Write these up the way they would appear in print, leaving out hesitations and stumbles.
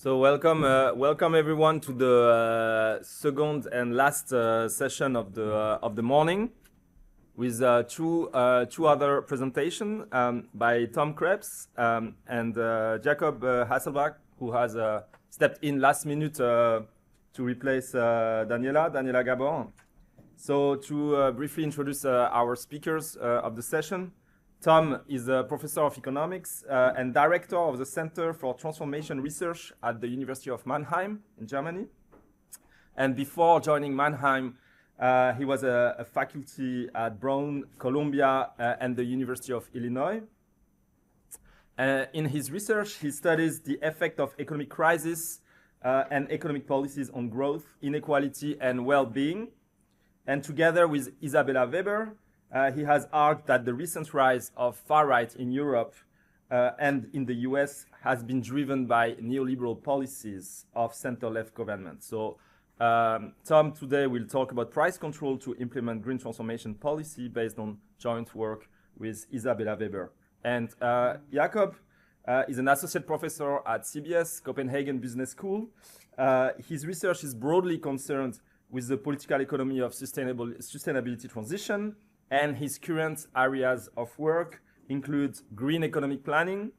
So welcome everyone to the second and last session of the morning, with two other presentations by Tom Krebs and Jakob Hasselbach, who has stepped in last minute to replace Daniela Gabor. So to briefly introduce our speakers of the session. Tom is a professor of economics and director of the Center for Transformation Research at the University of Mannheim in Germany. And before joining Mannheim, he was a faculty at Brown, Columbia, and the University of Illinois. In his research, he studies the effect of economic crisis and economic policies on growth, inequality, and well-being. And together with Isabella Weber, he has argued that the recent rise of far-right in Europe and in the US has been driven by neoliberal policies of center-left government. So Tom today will talk about price control to implement green transformation policy based on joint work with Isabella Weber. And Jakob is an associate professor at CBS, Copenhagen Business School. His research is broadly concerned with the political economy of sustainability transition, and his current areas of work include green economic planning,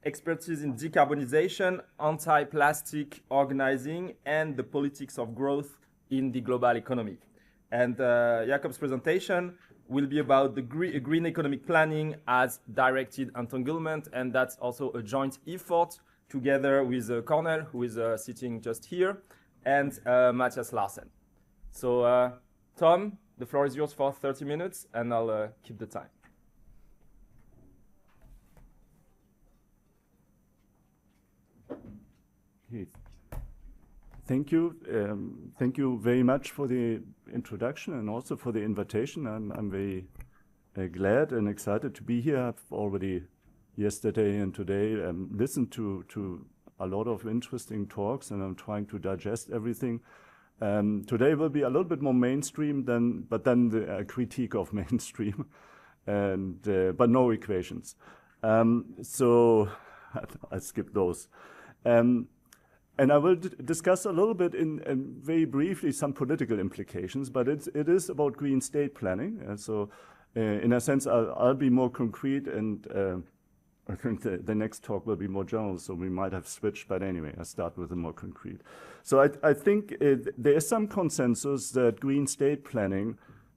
expertise in decarbonization, anti-plastic organizing, and the politics of growth in the global economy. And Jakob's presentation will be about the green economic planning as directed entanglement, and that's also a joint effort together with Cornel, who is sitting just here, and Matthias Larsen. So Tom, the floor is yours for 30 minutes, and I'll keep the time. Okay. Thank you. Thank you very much for the introduction and also for the invitation. I'm very glad and excited to be here. I've already yesterday and today listened to a lot of interesting talks, and I'm trying to digest everything. Today will be a little bit more mainstream but then the critique of mainstream, and but no equations. So I'll skip those. And I will discuss a little bit very briefly some political implications, but it is about green state planning. So in a sense, I'll be more concrete, and I think the next talk will be more general, so we might have switched, but anyway, I'll start with the more concrete. So I think there is some consensus that green state planning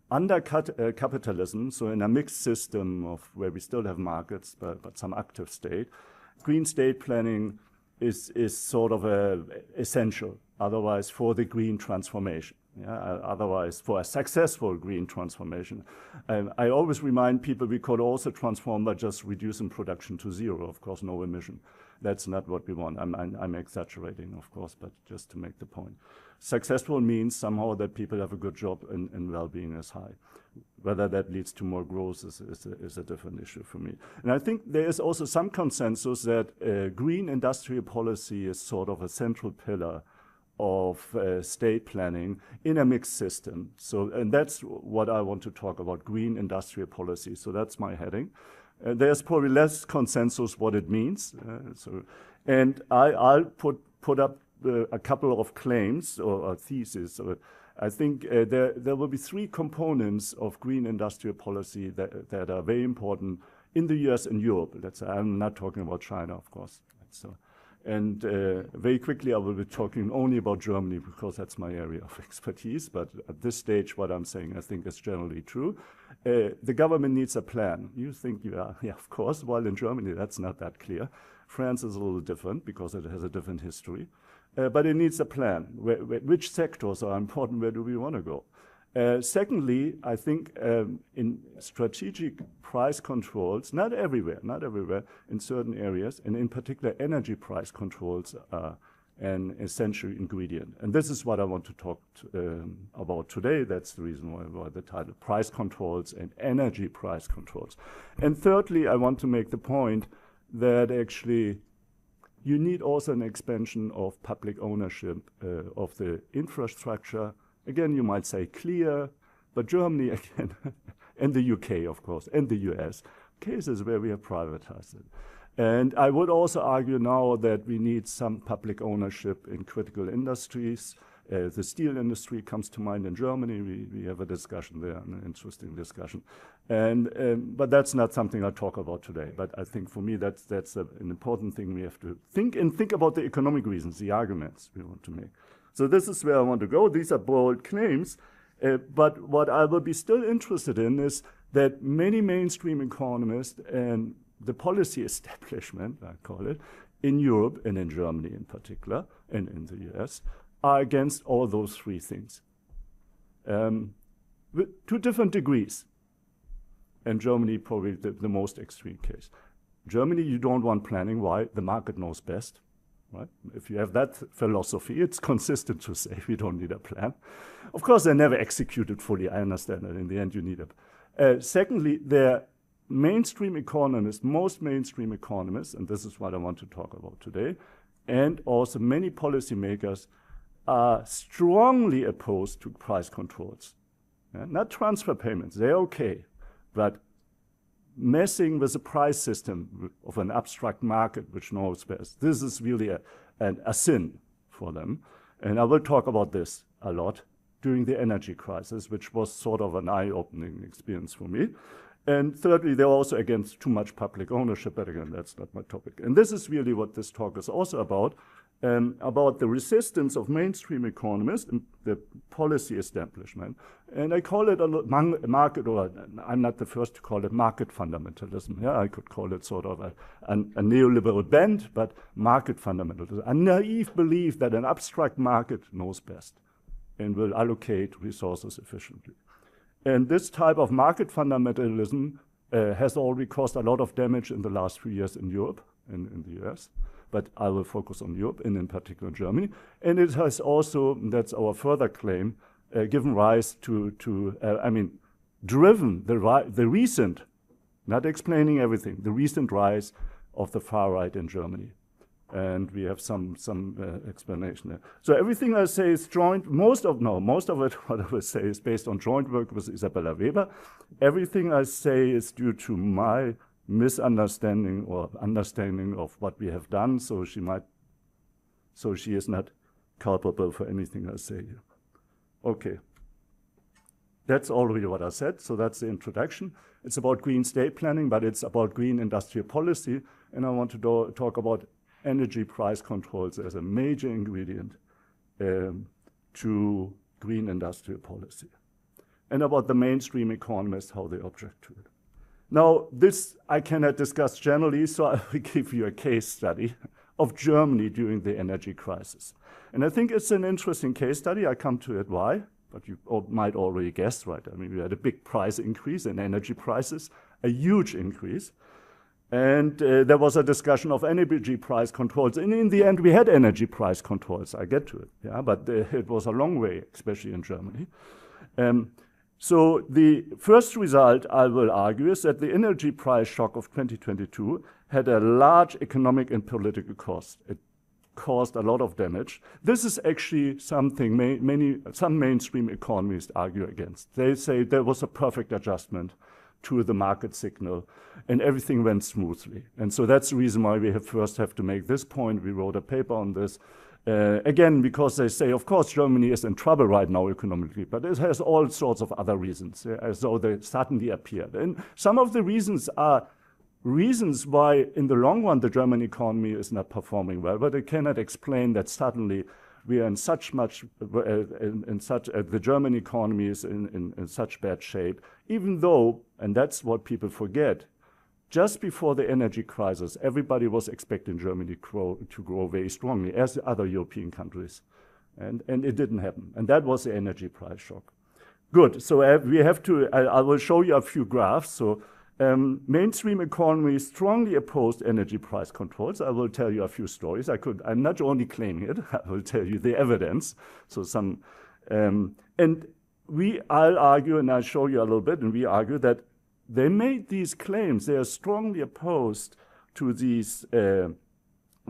undercut capitalism, so in a mixed system of where we still have markets, but some active state, green state planning is sort of essential, otherwise for the green transformation. Yeah, otherwise, for a successful green transformation. I always remind people we could also transform by just reducing production to zero, of course, no emission. That's not what we want. I'm exaggerating, of course, but just to make the point. Successful means somehow that people have a good job and well-being is high. Whether that leads to more growth is a different issue for me. And I think there is also some consensus that green industrial policy is sort of a central pillar of state planning in a mixed system. So, and that's what I want to talk about, green industrial policy. So that's my heading. There's probably less consensus what it means. And I'll put up a couple of claims or theses. I think there will be three components of green industrial policy that are very important in the US and Europe. I'm not talking about China, of course. And very quickly, I will be talking only about Germany because that's my area of expertise. But at this stage, what I'm saying, I think is generally true. The government needs a plan. You think, yeah, of course. While in Germany, that's not that clear. France is a little different because it has a different history. But it needs a plan. Which sectors are important? Where do we want to go? Secondly, I think in strategic price controls, not everywhere, in certain areas, and in particular energy price controls are an essential ingredient. And this is what I want to talk about today. That's the reason why the title, price controls and energy price controls. And thirdly, I want to make the point that actually you need also an expansion of public ownership of the infrastructure. Again, you might say clear, but Germany again, and the UK, of course, and the US, cases where we have privatized it. And I would also argue now that we need some public ownership in critical industries. The steel industry comes to mind in Germany. We have a discussion there, an interesting discussion. But that's not something I talk about today. But I think for me, that's an important thing we have to think about the economic reasons, the arguments we want to make. So this is where I want to go. These are bold claims. But what I will be still interested in is that many mainstream economists and the policy establishment, I call it, in Europe and in Germany in particular, and in the US, are against all those three things, to different degrees. And Germany probably the most extreme case. Germany, you don't want planning. Why? The market knows best, right? If you have that philosophy, it's consistent to say we don't need a plan. Of course, they never executed fully. I understand that in the end you need it. Secondly, their mainstream economists, most mainstream economists, and this is what I want to talk about today, and also many policymakers are strongly opposed to price controls. Not transfer payments, they're okay, but messing with the price system of an abstract market which knows best, this is really a sin for them. And I will talk about this a lot during the energy crisis, which was sort of an eye-opening experience for me. And thirdly, they're also against too much public ownership, but again, that's not my topic. And this is really what this talk is also about the resistance of mainstream economists and the policy establishment. And I call it a market, or I'm not the first to call it market fundamentalism. Yeah, I could call it sort of a neoliberal bent, but market fundamentalism. A naive belief that an abstract market knows best and will allocate resources efficiently. And this type of market fundamentalism has already caused a lot of damage in the last few years in Europe and in the US. But I will focus on Europe and in particular Germany. And it has also, that's our further claim, given rise driven the recent, not explaining everything, the recent rise of the far right in Germany. And we have some explanation there. So everything I say is joint, most of it, what I will say, is based on joint work with Isabella Weber. Everything I say is due to my misunderstanding or understanding of what we have done, so she is not culpable for anything I say here. Okay. That's already what I said, so that's the introduction. It's about green state planning, but it's about green industrial policy, and I want to talk about energy price controls as a major ingredient to green industrial policy, and about the mainstream economists, how they object to it. Now, this I cannot discuss generally, so I will give you a case study of Germany during the energy crisis. And I think it's an interesting case study. I come to it why, but you might already guess, right? I mean, we had a big price increase in energy prices, a huge increase. And there was a discussion of energy price controls. And in the end, we had energy price controls. I get to it, yeah, but it was a long way, especially in Germany. So the first result, I will argue, is that the energy price shock of 2022 had a large economic and political cost. It caused a lot of damage. This is actually something some mainstream economists argue against. They say there was a perfect adjustment to the market signal and everything went smoothly. And so that's the reason why we first have to make this point. We wrote a paper on this. Again, because they say, of course, Germany is in trouble right now economically, but it has all sorts of other reasons, as though they suddenly appeared. And some of the reasons are reasons why, in the long run, the German economy is not performing well, but they cannot explain that suddenly we are in the German economy is in such bad shape, even though, and that's what people forget, just before the energy crisis, everybody was expecting Germany to grow very strongly, as other European countries. And it didn't happen. And that was the energy price shock. Good, so I will show you a few graphs. So mainstream economies strongly opposed energy price controls. I will tell you a few stories. I'm not only claiming it, I will tell you the evidence. So I'll argue, and I'll show you a little bit, and we argue that they made these claims. They are strongly opposed to these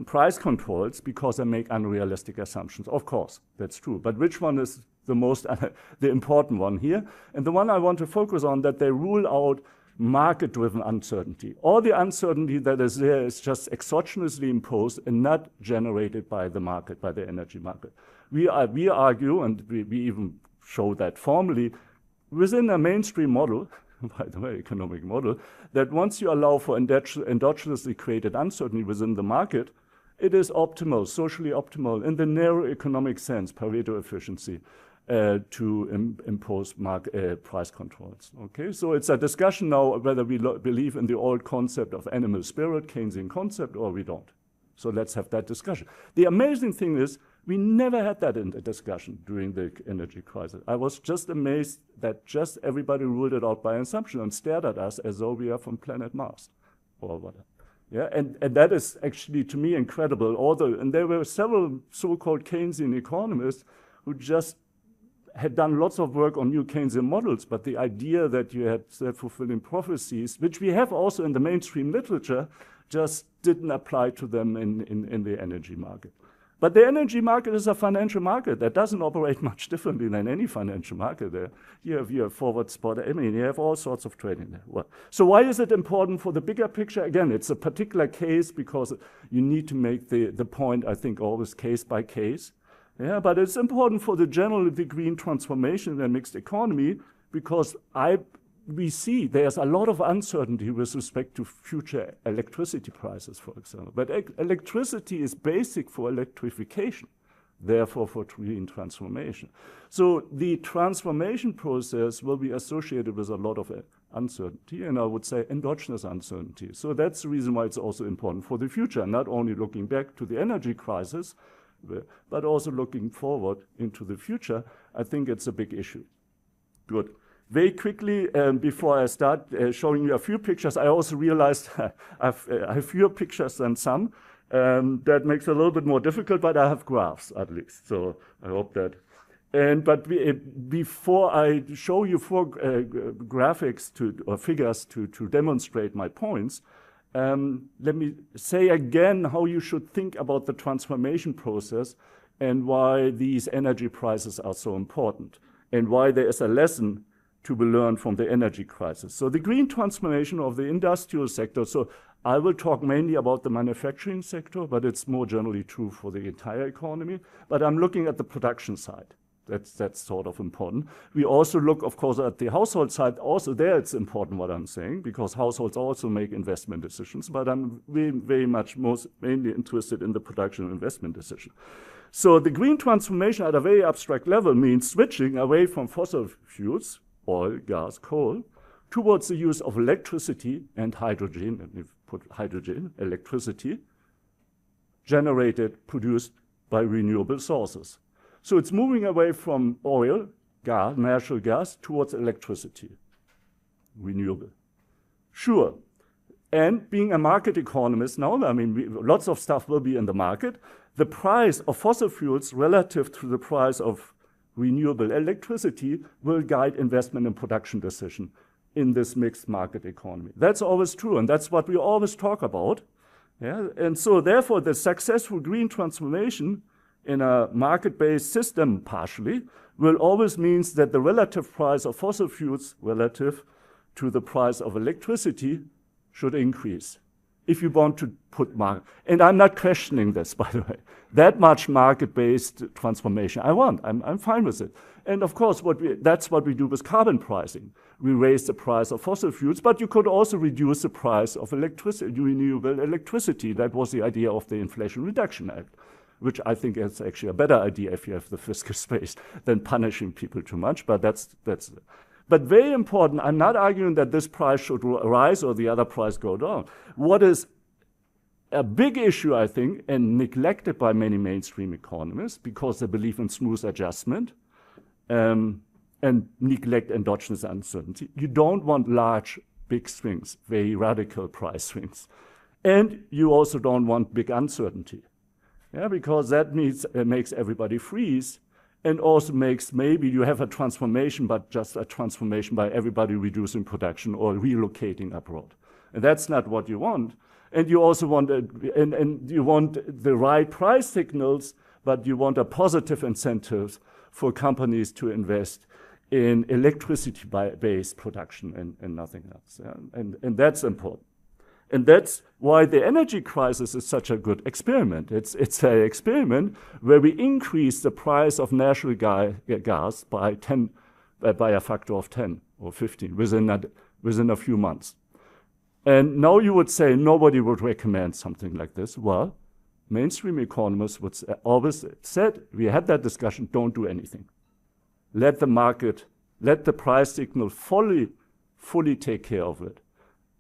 price controls because they make unrealistic assumptions. Of course, that's true. But which one is the important one here? And the one I want to focus on, that they rule out market-driven uncertainty. All the uncertainty that is there is just exogenously imposed and not generated by the market, by the energy market. We argue, and we even show that formally, within a mainstream model, by the way, economic model, that once you allow for endogenously created uncertainty within the market, it is optimal, socially optimal, in the narrow economic sense, Pareto efficiency, to impose price controls. Okay, so it's a discussion now whether we believe in the old concept of animal spirit, Keynesian concept, or we don't. So let's have that discussion. The amazing thing is, we never had that in the discussion during the energy crisis. I was just amazed that just everybody ruled it out by assumption and stared at us as though we are from planet Mars or whatever. Yeah, and that is actually, to me, incredible. And there were several so-called Keynesian economists who just had done lots of work on new Keynesian models, but the idea that you had self-fulfilling prophecies, which we have also in the mainstream literature, just didn't apply to them in the energy market. But the energy market is a financial market that doesn't operate much differently than any financial market. There, you have forward spot. I mean, you have all sorts of trading there. Well, so why is it important for the bigger picture? Again, it's a particular case because you need to make the point, I think, always case by case. Yeah, but it's important for the green transformation in the mixed economy because we see there's a lot of uncertainty with respect to future electricity prices, for example. But electricity is basic for electrification, therefore for green transformation. So the transformation process will be associated with a lot of uncertainty, and I would say endogenous uncertainty. So that's the reason why it's also important for the future, not only looking back to the energy crisis, but also looking forward into the future. I think it's a big issue. Good. Very quickly, before I start showing you a few pictures, I also realized I have fewer pictures than some. That makes it a little bit more difficult, but I have graphs at least, so I hope that. But before I show you four graphics or figures to demonstrate my points, let me say again how you should think about the transformation process and why these energy prices are so important and why there is a lesson to be learned from the energy crisis. So the green transformation of the industrial sector, so I will talk mainly about the manufacturing sector, but it's more generally true for the entire economy. But I'm looking at the production side. That's sort of important. We also look, of course, at the household side. Also there it's important what I'm saying, because households also make investment decisions, but I'm very much mainly interested in the production and investment decision. So the green transformation at a very abstract level means switching away from fossil fuels, oil, gas, coal, towards the use of electricity and hydrogen, and we put hydrogen, electricity, produced by renewable sources. So it's moving away from oil, gas, natural gas, towards electricity, renewable. Sure, and being a market economist now, I mean, lots of stuff will be in the market. The price of fossil fuels relative to the price of renewable electricity will guide investment and production decision in this mixed market economy. That's always true, and that's what we always talk about. Yeah? And so therefore, the successful green transformation in a market-based system partially will always means that the relative price of fossil fuels relative to the price of electricity should increase if you want to put market. And I'm not questioning this, by the way. That much market-based transformation I want. I'm fine with it. And of course, that's what we do with carbon pricing. We raise the price of fossil fuels, but you could also reduce the price of renewable electricity. That was the idea of the Inflation Reduction Act, which I think is actually a better idea if you have the fiscal space than punishing people too much, but that's. But very important, I'm not arguing that this price should rise or the other price go down. What is a big issue, I think, and neglected by many mainstream economists because they believe in smooth adjustment and neglect endogenous uncertainty. You don't want large, big swings, very radical price swings. And you also don't want big uncertainty. Yeah, because that makes everybody freeze and also makes maybe you have a transformation, but just a transformation by everybody reducing production or relocating abroad. And that's not what you want. And you also want, and you want the right price signals, but you want a positive incentives for companies to invest in electricity-based production and nothing else. Yeah? And that's important. And that's why the energy crisis is such a good experiment. It's an experiment where we increase the price of natural gas by a factor of 10 or 15 within a few months. And now you would say nobody would recommend something like this. Well, mainstream economists would always said, we had that discussion, don't do anything. Let the market, let the price signal fully take care of it.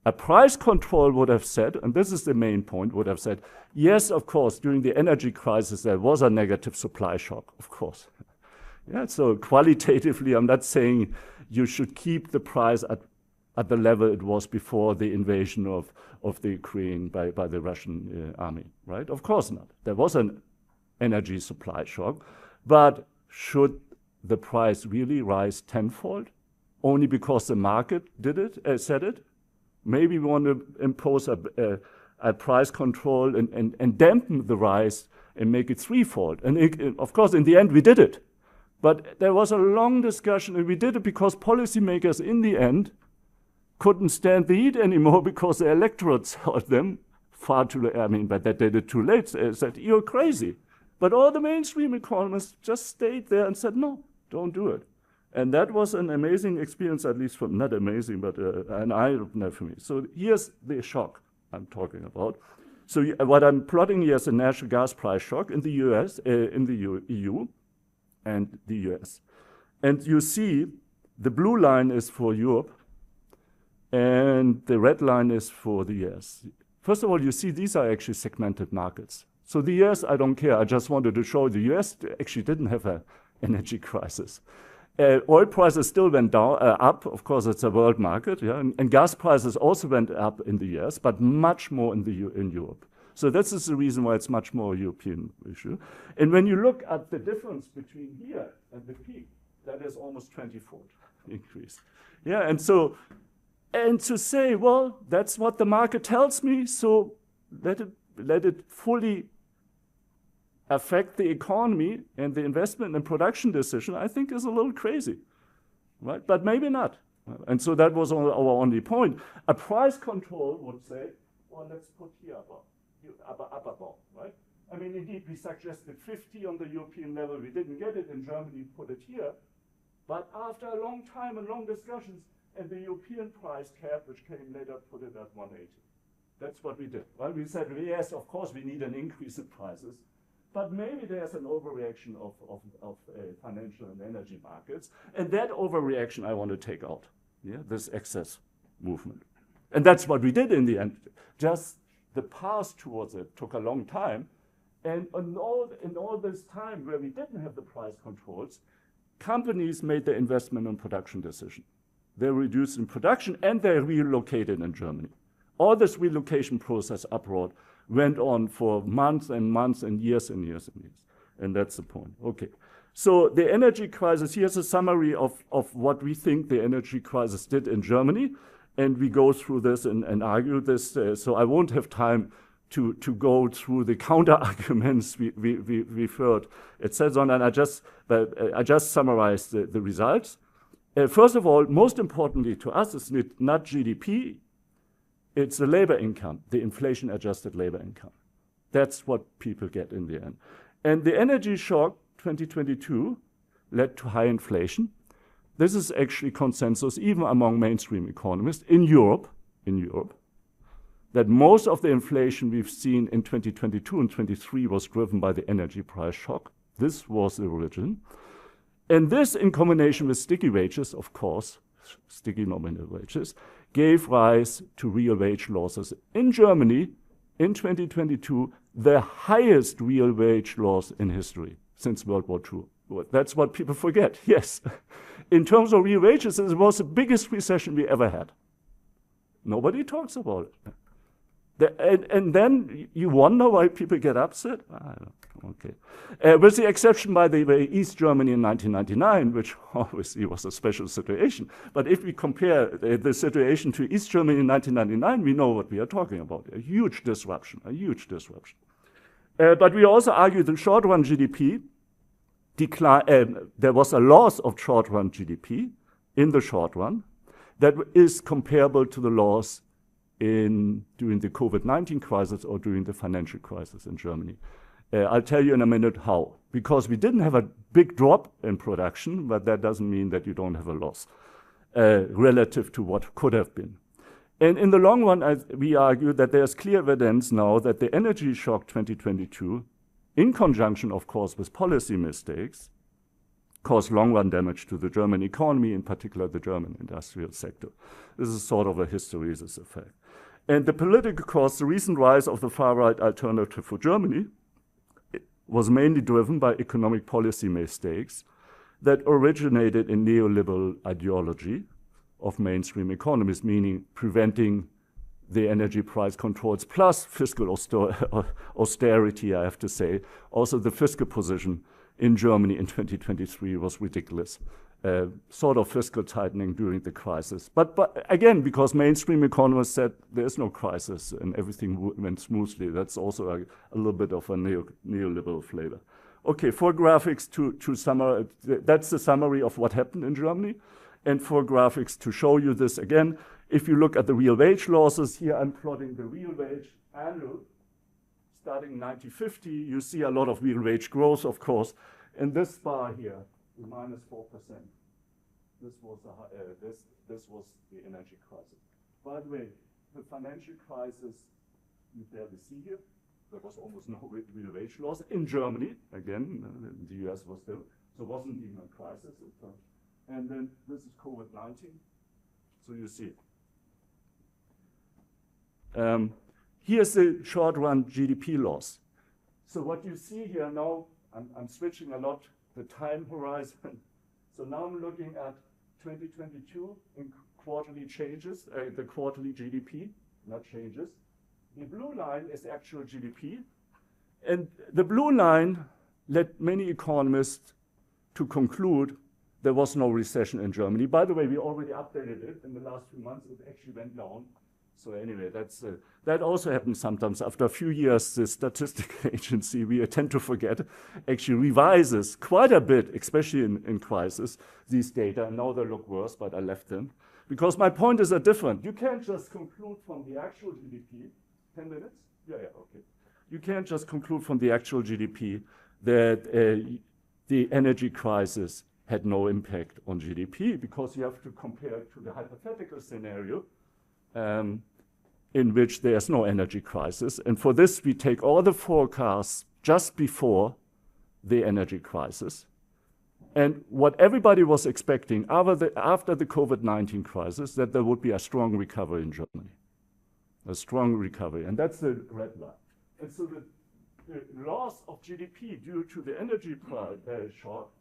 A price control would have said, and this is the main point, would have said, yes, of course, during the energy crisis, there was a negative supply shock, of course. Yeah, so qualitatively, I'm not saying you should keep the price at the level it was before the invasion of the Ukraine by the Russian army, right? Of course not. There was an energy supply shock, but should the price really rise tenfold only because the market did it, said it? Maybe we want to impose a price control and dampen the rise and make it threefold. And of course, in the end, we did it. But there was a long discussion, and we did it because policymakers, in the end, couldn't stand the heat anymore because the electorate told them far too late. I mean, but they did it too late. They said, you're crazy. But all the mainstream economists just stayed there and said, no, don't do it. And that was an amazing experience, at least from, not amazing, but an eye-opener for me. So here's the shock I'm talking about. So what I'm plotting here is a natural gas price shock in the US, in the EU and the US. And you see the blue line is for Europe and the red line is for the US. First of all, you see these are actually segmented markets. So the US, I don't care. I just wanted to show the US actually didn't have an energy crisis. Oil prices still went down, up. Of course, it's a world market, yeah, and gas prices also went up in the US, but much more in Europe. So this is the reason why it's much more a European issue. And when you look at the difference between here and the peak, that is almost 20-fold increase. Yeah, and to say, well, that's what the market tells me, so let it fully affect the economy and the investment and production decision, I think is a little crazy, right? But maybe not. And so that was our only point. A price control would say, well, let's put here upper bound, right? I mean, indeed, we suggested 50 on the European level. We didn't get it in Germany, put it here. But after a long time and long discussions, and the European price cap, which came later, put it at 180. That's what we did. Well, we said, yes, of course, we need an increase in prices. But maybe there's an overreaction of financial and energy markets. And that overreaction I want to take out, yeah, this excess movement. And that's what we did in the end. Just the path towards it took a long time. And in all this time where we didn't have the price controls, companies made their investment and production decision. They reduced in production and they relocated in Germany. All this relocation process abroad went on for months and months and years and years and years. And that's the point. Okay. So the energy crisis, here's a summary of what we think the energy crisis did in Germany. And we go through this and argue this. So I won't have time to go through the counter arguments we've heard. It says on, and I just summarized the results. First of all, most importantly to us, it's not GDP. It's the labor income, the inflation-adjusted labor income. That's what people get in the end. And the energy shock 2022 led to high inflation. This is actually consensus, even among mainstream economists in Europe, that most of the inflation we've seen in 2022 and 2023 was driven by the energy price shock. This was the origin. And this, in combination with sticky wages, of course, sticky nominal wages, gave rise to real wage losses. In Germany, in 2022, the highest real wage loss in history since World War II. That's what people forget, yes. In terms of real wages, it was the biggest recession we ever had. Nobody talks about it. And then you wonder why people get upset? I don't know. Okay. With the exception, by the way, East Germany in 1999, which obviously was a special situation. But if we compare the situation to East Germany in 1999, we know what we are talking about. A huge disruption, a huge disruption. But we also argue the short-run GDP there was a loss of short-run GDP in the short run that is comparable to the loss during the COVID-19 crisis or during the financial crisis in Germany. I'll tell you in a minute how. Because we didn't have a big drop in production, but that doesn't mean that you don't have a loss relative to what could have been. And in the long run, we argue that there's clear evidence now that the energy shock 2022, in conjunction, of course, with policy mistakes, caused long-run damage to the German economy, in particular the German industrial sector. This is sort of a hysteresis effect. And the political cause, the recent rise of the far-right alternative for Germany, was mainly driven by economic policy mistakes that originated in neoliberal ideology of mainstream economists, meaning preventing the energy price controls plus fiscal austerity, I have to say. Also, the fiscal position in Germany in 2023 was ridiculous. Sort of fiscal tightening during the crisis. But again, because mainstream economists said there is no crisis and everything went smoothly, that's also a little bit of a neoliberal flavor. Okay, 4 graphics to summarize. That's the summary of what happened in Germany. And 4 graphics to show you this again. If you look at the real wage losses, here I'm plotting the real wage annual, starting 1950. You see a lot of real wage growth, of course. And this bar here, the -4%. This was the energy crisis. By the way, the financial crisis, you barely see here. There was almost no real wage loss in Germany. Again, the US was still, so it wasn't even a crisis. And then this is COVID-19. So you see. Here's the short-run GDP loss. So what you see here now, I'm switching a lot the time horizon. So now I'm looking at 2022 in quarterly changes, the quarterly GDP, not changes. The blue line is actual GDP. And the blue line led many economists to conclude there was no recession in Germany. By the way, we already updated it in the last few months. It actually went down. So anyway, that also happens sometimes. After a few years, the statistical agency, we tend to forget, actually revises quite a bit, especially in crisis, these data. Now they look worse, but I left them. Because my point is different. You can't just conclude from the actual GDP, 10 minutes? Yeah, okay. You can't just conclude from the actual GDP that the energy crisis had no impact on GDP, because you have to compare it to the hypothetical scenario in which there's no energy crisis. And for this, we take all the forecasts just before the energy crisis. And what everybody was expecting after the COVID-19 crisis, that there would be a strong recovery in Germany. A strong recovery, and that's the red line. And so the loss of GDP due to the energy shock,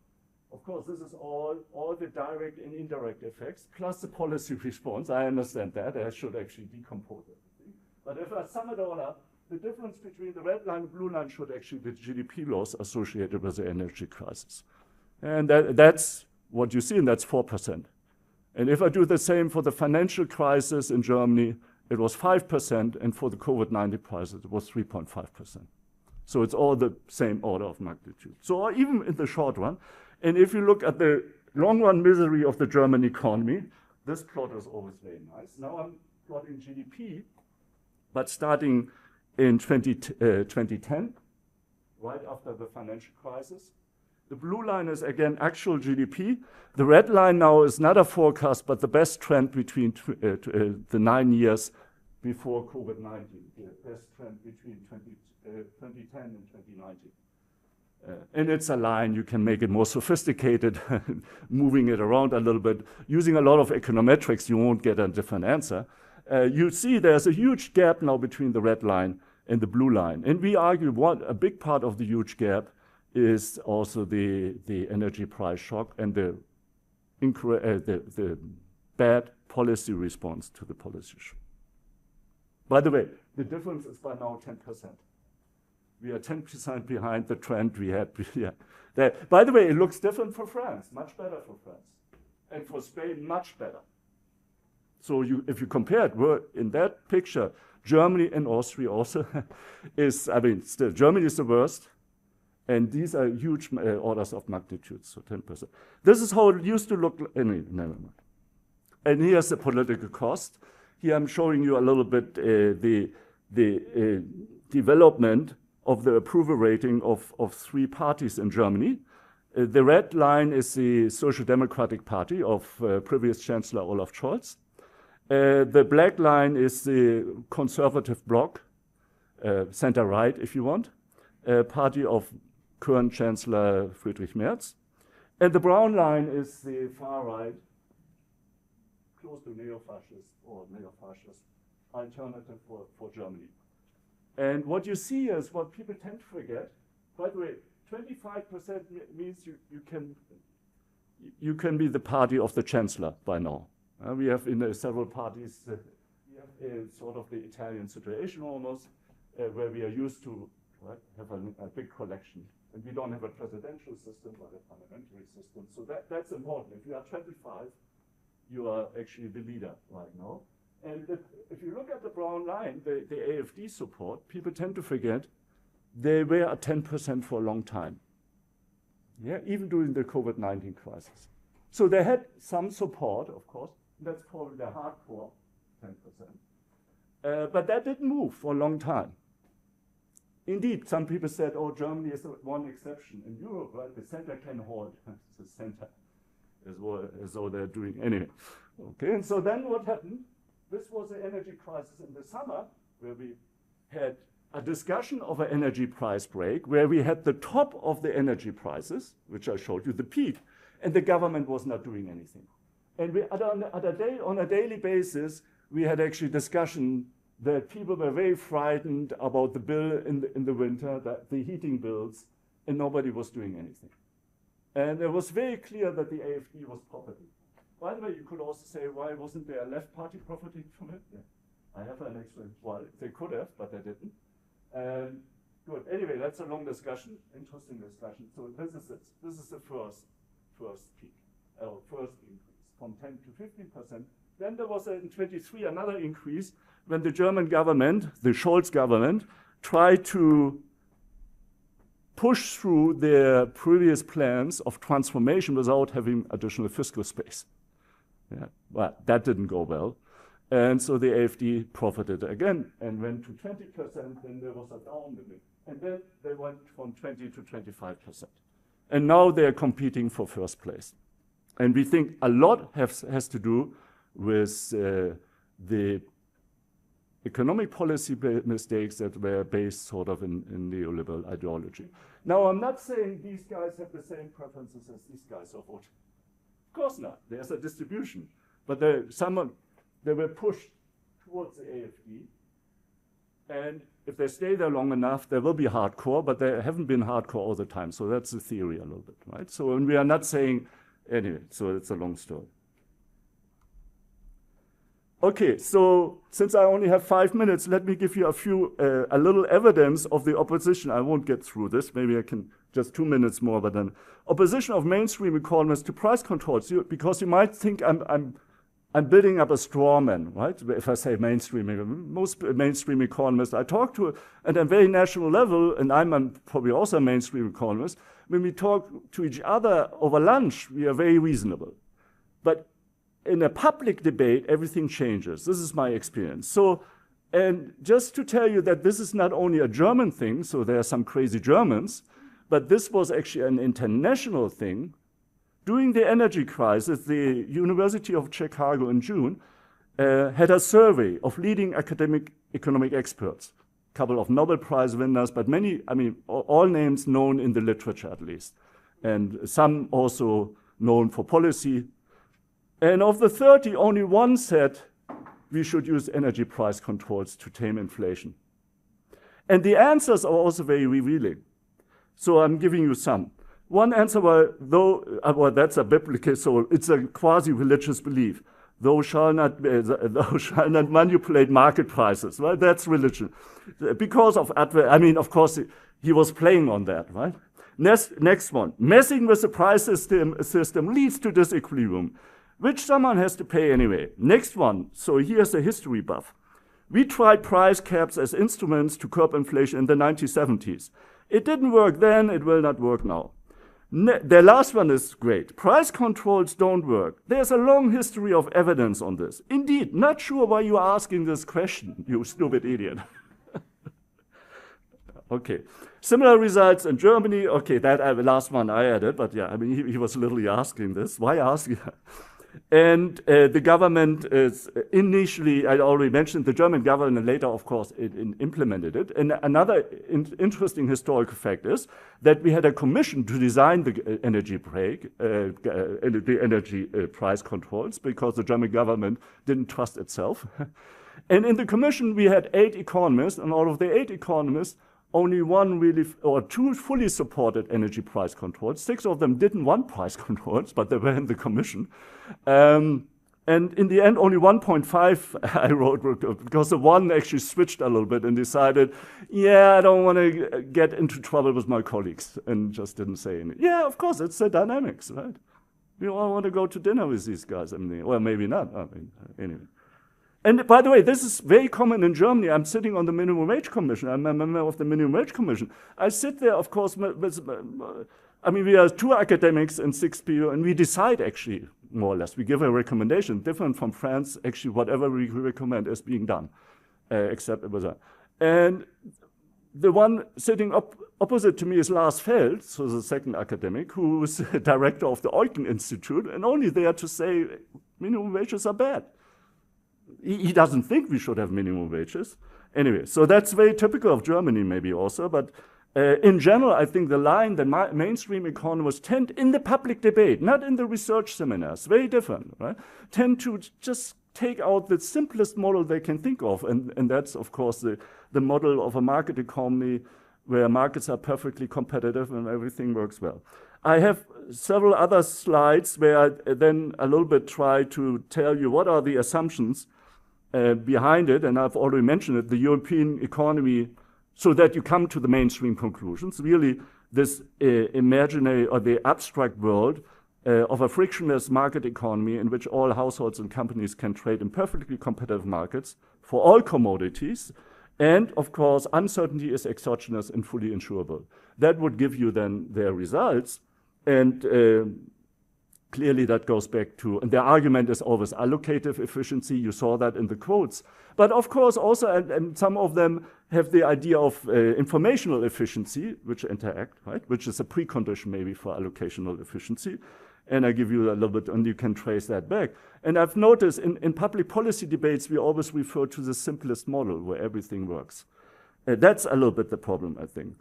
of course, this is all the direct and indirect effects, plus the policy response. I understand that. I should actually decompose everything. But if I sum it all up, the difference between the red line and blue line should actually be the GDP loss associated with the energy crisis. And that's what you see, and that's 4%. And if I do the same for the financial crisis in Germany, it was 5%, and for the COVID-19 crisis, it was 3.5%. So it's all the same order of magnitude. So even in the short run, and if you look at the long-run misery of the German economy, this plot is always very nice. Now I'm plotting GDP, but starting in 2010, right after the financial crisis. The blue line is, again, actual GDP. The red line now is not a forecast, but the best trend between the 9 years before COVID-19, the best trend between 2010 and 2019. And it's a line, you can make it more sophisticated, moving it around a little bit. Using a lot of econometrics, you won't get a different answer. You see there's a huge gap now between the red line and the blue line. And we argue a big part of the huge gap is also the energy price shock and the bad policy response to the policy shock. By the way, the difference is by now 10%. We are 10% behind the trend we had. By the way, it looks different for France, much better for France. And for Spain, much better. So if you compare it, in that picture, Germany and Austria also still Germany is the worst. And these are huge orders of magnitude, so 10%. This is how it used to look. Anyway, never mind. And here's the political cost. Here I'm showing you a little bit the development of the approval rating of 3 parties in Germany. The red line is the Social Democratic Party of previous Chancellor Olaf Scholz. The black line is the conservative bloc, center-right if you want, party of current Chancellor Friedrich Merz. And the brown line is the far-right, close to neo-fascist or neo-fascist alternative for Germany. And what you see is what people tend to forget. By the way, 25% means you can be the party of the Chancellor by now. We have in several parties, we have sort of the Italian situation almost, where we are used to have a big collection. And we don't have a presidential system, but a parliamentary system. So that's important. If you are 25, you are actually the leader right now. And if you look at the brown line, the AfD support, people tend to forget they were at 10% for a long time. Yeah, even during the COVID-19 crisis. So they had some support, of course. That's probably the hardcore 10%. But that didn't move for a long time. Indeed, some people said, oh, Germany is one exception. In Europe, right, the center can hold the center as though they're doing anyway. Okay, and so then what happened? This was the energy crisis in the summer, where we had a discussion of an energy price break, where we had the top of the energy prices, which I showed you, the peak, and the government was not doing anything. And we, on a daily basis, we had actually discussion that people were very frightened about the bill in the winter, the heating bills, and nobody was doing anything. And it was very clear that the AfD was profiting. By the way, you could also say, why wasn't there a left party profiting from it? Yeah. I have an explanation. Well, they could have, but they didn't. Good. Anyway, that's a long discussion, interesting discussion. So this is it. This is the first peak, first increase from 10 to 15%. Then there was in 23 another increase when the German government, the Scholz government, tried to push through their previous plans of transformation without having additional fiscal space. Yeah, well, that didn't go well. And so the AfD profited again and went to 20%, then there was a down limit. And then they went from 20 to 25%. And now they're competing for first place. And we think a lot has to do with the economic policy mistakes that were based sort of in neoliberal ideology. Now, I'm not saying these guys have the same preferences as these guys of vote. Of course not. There's a distribution. But they were pushed towards the AfD. And if they stay there long enough, they will be hardcore, but they haven't been hardcore all the time. So that's the theory a little bit, right? So, and we are not saying, anyway, so it's a long story. Okay, so since I only have 5 minutes, let me give you a little evidence of the opposition. I won't get through this. Maybe I can just 2 minutes more, but then opposition of mainstream economists to price controls, because you might think I'm building up a straw man, right? If I say mainstream, most mainstream economists I talk to at a very national level, and I'm probably also a mainstream economist, when we talk to each other over lunch, we are very reasonable. But in a public debate, everything changes. This is my experience. So, and just to tell you that this is not only a German thing, so there are some crazy Germans, but this was actually an international thing. During the energy crisis, the University of Chicago in June had a survey of leading academic economic experts, a couple of Nobel Prize winners, but many, I mean, all names known in the literature at least, and some also known for policy. And of the 30, only one said we should use energy price controls to tame inflation. And the answers are also very revealing. So I'm giving you some. One answer was, well, that's a biblical, so it's a quasi-religious belief. Thou shalt not manipulate market prices, right? That's religion. Because of, of course, he was playing on that, right? Next one, messing with the price system leads to disequilibrium, which someone has to pay anyway. Next one, so here's a history buff. We tried price caps as instruments to curb inflation in the 1970s. It didn't work then, it will not work now. The last one is great. Price controls don't work. There's a long history of evidence on this. Indeed, not sure why you are asking this question, you stupid idiot. Okay, similar results in Germany. Okay, that last one I added, but yeah, I mean, he was literally asking this. Why asking? And the government is initially, I already mentioned, the German government later, of course, implemented it. And another interesting historical fact is that we had a commission to design the energy price controls because the German government didn't trust itself. And in the commission, we had 8 economists, and out of the 8 economists, only one really, or 2 fully supported energy price controls. 6 of them didn't want price controls, but they were in the commission. And in the end, only 1.5 I wrote, because the one actually switched a little bit and decided, yeah, I don't want to get into trouble with my colleagues, and just didn't say anything. Yeah, of course, it's the dynamics, right? We all want to go to dinner with these guys. I mean, well, maybe not. I mean, anyway. And by the way, this is very common in Germany. I'm sitting on the Minimum Wage Commission. I'm a member of the Minimum Wage Commission. I sit there, of course, I mean, we are 2 academics and 6 people, and we decide actually, more or less. We give a recommendation, different from France. Actually, whatever we recommend is being done, except it was a. And the one sitting opposite to me is Lars Feld, so the second academic, who is director of the Eucken Institute, and only there to say minimum wages are bad. He doesn't think we should have minimum wages. Anyway, so that's very typical of Germany maybe also, but in general, I think the line that mainstream economists tend, in the public debate, not in the research seminars, very different, right? Tend to just take out the simplest model they can think of, and that's, of course, the model of a market economy where markets are perfectly competitive and everything works well. I have several other slides where I then a little bit try to tell you what are the assumptions behind it, and I've already mentioned it, the European economy, so that you come to the mainstream conclusions. Really, this imaginary or the abstract world of a frictionless market economy in which all households and companies can trade in perfectly competitive markets for all commodities. And of course, uncertainty is exogenous and fully insurable. That would give you then their results. And clearly that goes back to, and their argument is always allocative efficiency. You saw that in the quotes. But of course also, and some of them have the idea of informational efficiency, which interact, right? Which is a precondition maybe for allocational efficiency. And I give you a little bit, and you can trace that back. And I've noticed in public policy debates, we always refer to the simplest model where everything works. That's a little bit the problem, I think.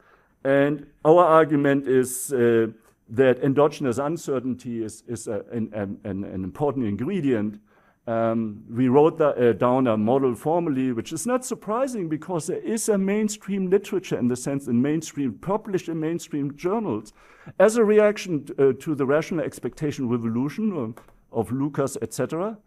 And our argument is that endogenous uncertainty is an important ingredient. We wrote down a model formally, which is not surprising because there is a mainstream literature in the sense published in mainstream journals as a reaction to the rational expectation revolution of Lucas, etc.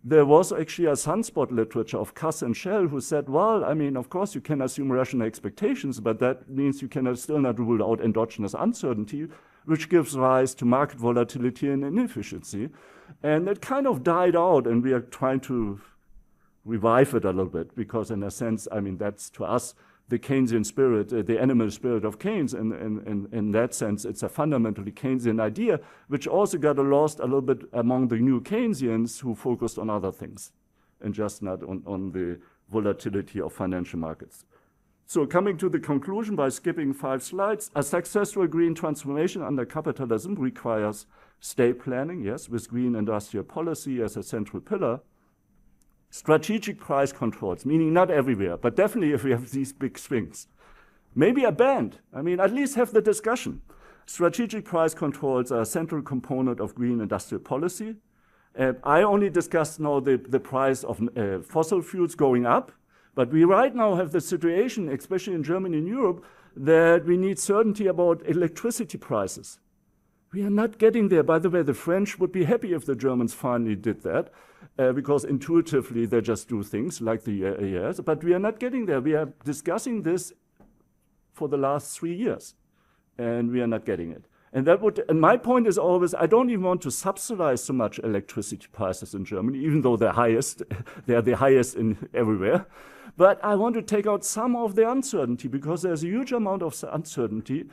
There was actually a sunspot literature of Cass and Shell who said, well, I mean, of course you can assume rational expectations, but that means you can still not rule out endogenous uncertainty, which gives rise to market volatility and inefficiency. And it kind of died out, and we are trying to revive it a little bit, because in a sense, I mean, that's to us the Keynesian spirit, the animal spirit of Keynes. And in that sense, it's a fundamentally Keynesian idea, which also got lost a little bit among the new Keynesians who focused on other things and just not on the volatility of financial markets. So coming to the conclusion by skipping 5 slides, a successful green transformation under capitalism requires state planning, yes, with green industrial policy as a central pillar. Strategic price controls, meaning not everywhere, but definitely if we have these big swings. Maybe a band, I mean, at least have the discussion. Strategic price controls are a central component of green industrial policy. I only discussed now the price of fossil fuels going up, but we right now have the situation, especially in Germany and Europe, that we need certainty about electricity prices. We are not getting there. By the way, the French would be happy if the Germans finally did that, because intuitively they just do things like the years, but we are not getting there. We are discussing this for the last 3 years, and we are not getting it. And my point is always, I don't even want to subsidize so much electricity prices in Germany, even though they're highest, they are the highest in everywhere. But I want to take out some of the uncertainty because there's a huge amount of uncertainty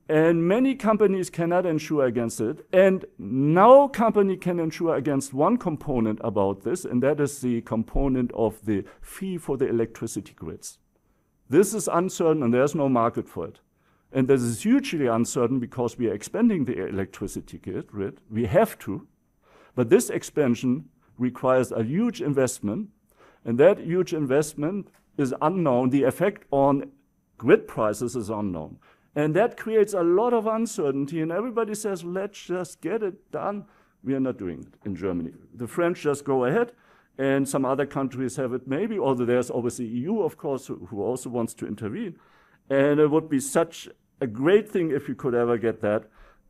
and many companies cannot insure against it. And no company can insure against one component about this, and that is the component of the fee for the electricity grids. This is uncertain and there's no market for it. And this is hugely uncertain because we are expanding the electricity grid. We have to. But this expansion requires a huge investment, and that huge investment is unknown. The effect on grid prices is unknown. And that creates a lot of uncertainty, and everybody says, let's just get it done. We are not doing it in Germany. The French just go ahead, and some other countries have it maybe, although there's obviously EU, of course, who also wants to intervene. And it would be such a great thing if we could ever get that,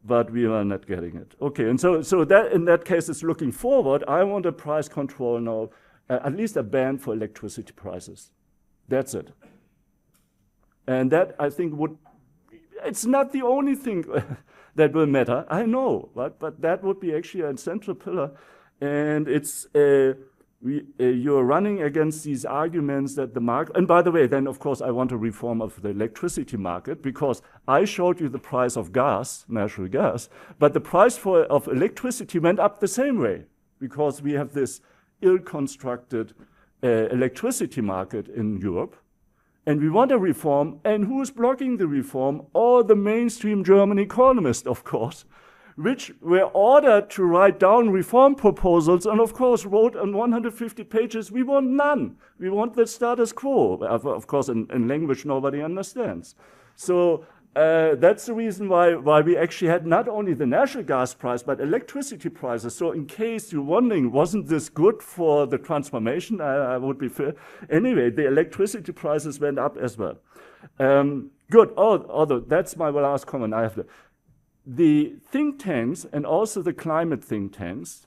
but we are not getting it. Okay, and so that in that case is looking forward. I want a price control now, at least a ban for electricity prices. That's it. And that, I think, would, it's not the only thing that will matter, I know, but that would be actually a central pillar. And it's, you're running against these arguments that the market, and by the way, then of course I want a reform of the electricity market, because I showed you the price of gas, natural gas, but the price of electricity went up the same way, because we have this ill-constructed electricity market in Europe. And we want a reform, and who's blocking the reform? All the mainstream German economists, of course, which were ordered to write down reform proposals, and of course wrote on 150 pages, we want none. We want the status quo, of course in language nobody understands. So that's the reason why we actually had not only the natural gas price, but electricity prices. So in case you're wondering, wasn't this good for the transformation? I would be fair. Anyway, the electricity prices went up as well. Good, although that's my last comment. I have the think tanks and also the climate think tanks,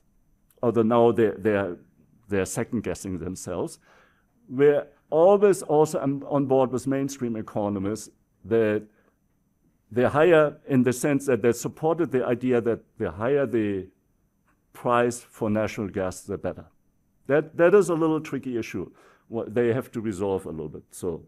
although now they're second guessing themselves, were always also on board with mainstream economists that they're higher in the sense that they supported the idea that the higher the price for natural gas, the better. That is a little tricky issue. They have to resolve a little bit. So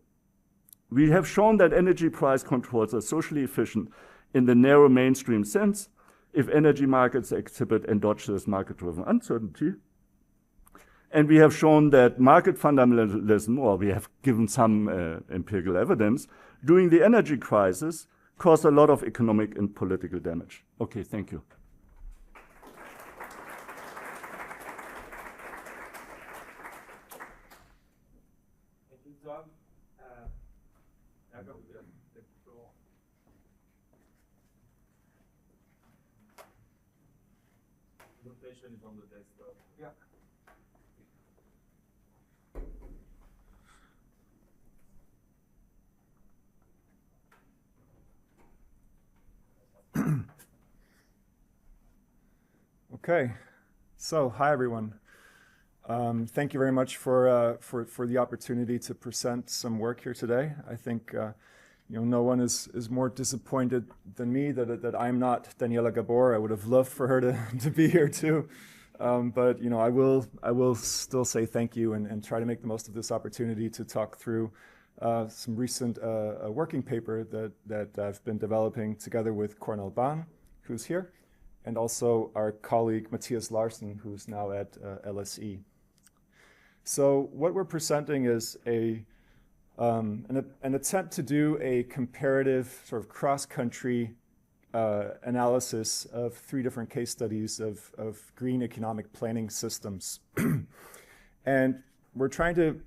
we have shown that energy price controls are socially efficient in the narrow mainstream sense if energy markets exhibit endogenous market-driven uncertainty. And we have shown that market fundamentalism, or we have given some empirical evidence, during the energy crisis caused a lot of economic and political damage. Okay, thank you. Thank you, Tom. Jakob, the floor. Notation is on the desktop. Yeah. Okay, so hi everyone. Thank you very much for the opportunity to present some work here today. I think no one is more disappointed than me that I'm not Daniela Gabor. I would have loved for her to be here too, but I will still say thank you and try to make the most of this opportunity to talk through some recent working paper that I've been developing together with Cornel Bahn, who's here, and also our colleague Matthias Larsen, who's now at LSE. So what we're presenting is an attempt to do a comparative sort of cross-country analysis of 3 different case studies of green economic planning systems. And we're trying to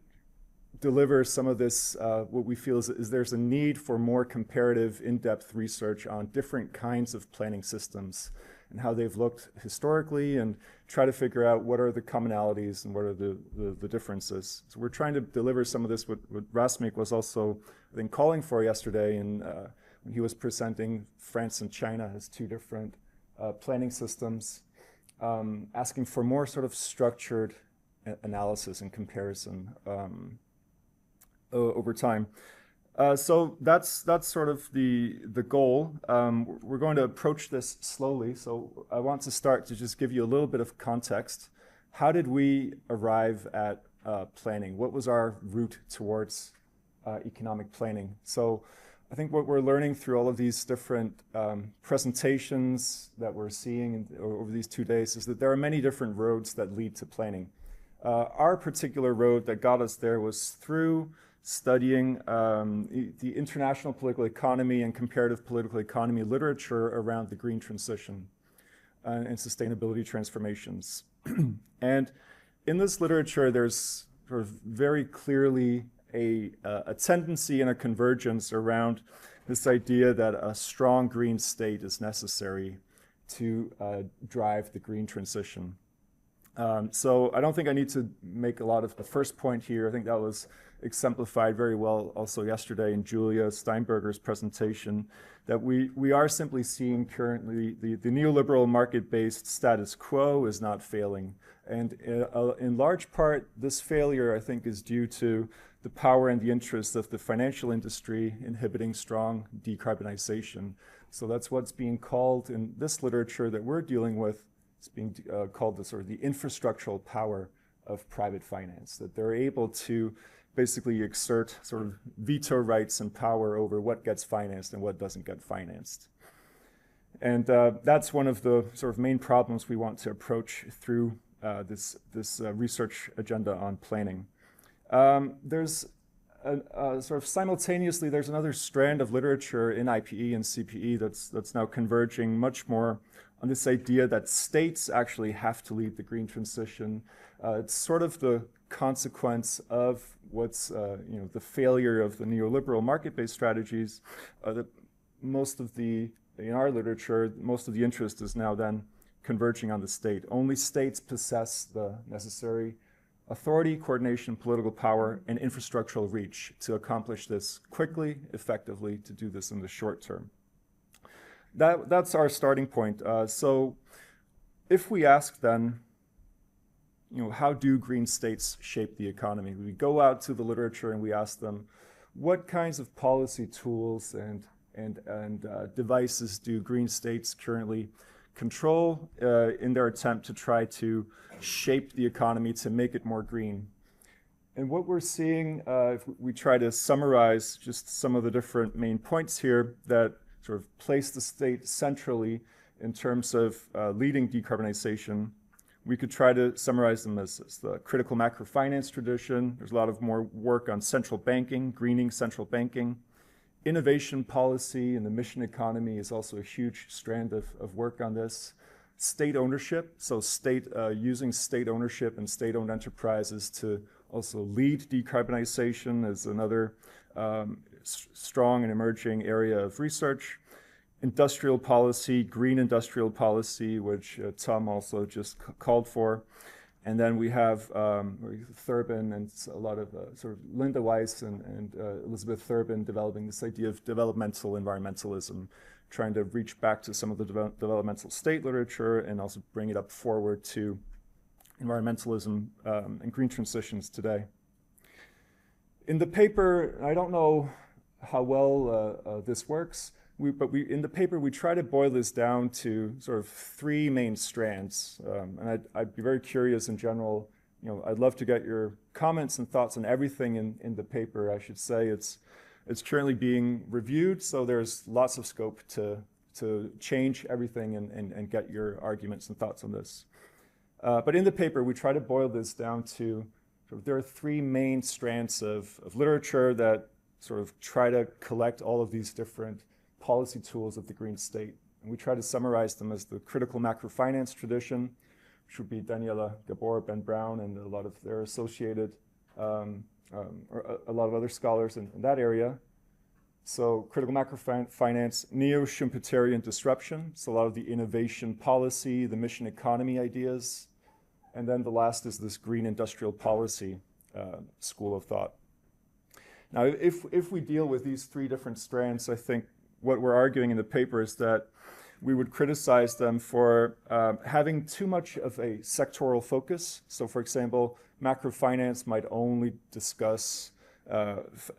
deliver some of this, what we feel is there's a need for more comparative, in-depth research on different kinds of planning systems and how they've looked historically, and try to figure out what are the commonalities and what are the differences. So we're trying to deliver some of this, what Rasmik was also, I think, calling for yesterday, and when he was presenting France and China as 2 different planning systems, asking for more sort of structured analysis and comparison over time. So that's sort of the goal. We're going to approach this slowly, so I want to start to just give you a little bit of context. How did we arrive at planning? What was our route towards economic planning? So I think what we're learning through all of these different presentations that we're seeing over these 2 days is that there are many different roads that lead to planning. Our particular road that got us there was through studying the international political economy and comparative political economy literature around the green transition and sustainability transformations. And in this literature, there's sort of very clearly a tendency and a convergence around this idea that a strong green state is necessary to drive the green transition. So I don't think I need to make a lot of the first point here. I think that was exemplified very well also yesterday in Julia Steinberger's presentation, that we are simply seeing currently the neoliberal market-based status quo is not failing. And in large part, this failure, I think, is due to the power and the interest of the financial industry inhibiting strong decarbonization. So that's what's being called in this literature that we're dealing with, it's being called the sort of the infrastructural power of private finance, that they're able to basically exert sort of veto rights and power over what gets financed and what doesn't get financed. And that's one of the sort of main problems we want to approach through this research agenda on planning. There's sort of simultaneously, there's another strand of literature in IPE and CPE that's now converging much more on this idea that states actually have to lead the green transition. It's sort of the consequence of what's the failure of the neoliberal market-based strategies. That in our literature, most of the interest is now then converging on the state. Only states possess the necessary authority, coordination, political power, and infrastructural reach to accomplish this quickly, effectively, to do this in the short term. That's our starting point. So if we ask then, how do green states shape the economy? We go out to the literature and we ask them, what kinds of policy tools and devices do green states currently control in their attempt to try to shape the economy to make it more green? And what we're seeing, if we try to summarize just some of the different main points here that sort of place the state centrally in terms of leading decarbonization, we could try to summarize them as the critical macrofinance tradition. There's a lot of more work on central banking, greening central banking. Innovation policy and the mission economy is also a huge strand of work on this. State ownership, so using state ownership and state-owned enterprises to also lead decarbonization is another strong and emerging area of research. Industrial policy, green industrial policy, which Tom also just called for. And then we have Thurbin and a lot of sort of Linda Weiss and Elizabeth Thurbin developing this idea of developmental environmentalism, trying to reach back to some of the developmental state literature and also bring it up forward to environmentalism and green transitions today. In the paper, I don't know how well this works, but in the paper, we try to boil this down to sort of three main strands. And I'd be very curious in general, I'd love to get your comments and thoughts on everything in the paper. I should say it's currently being reviewed, so there's lots of scope to change everything and get your arguments and thoughts on this. But in the paper, we try to boil this down to, there are three main strands of literature that sort of try to collect all of these different policy tools of the green state. And we try to summarize them as the critical macrofinance tradition, which would be Daniela Gabor, Ben Brown, and a lot of their associated, or a lot of other scholars in that area. So critical macrofinance, neo-Schumpeterian disruption, so a lot of the innovation policy, the mission economy ideas. And then the last is this green industrial policy school of thought. Now, if we deal with these three different strands, I think what we're arguing in the paper is that we would criticize them for having too much of a sectoral focus. So, for example, macrofinance might only discuss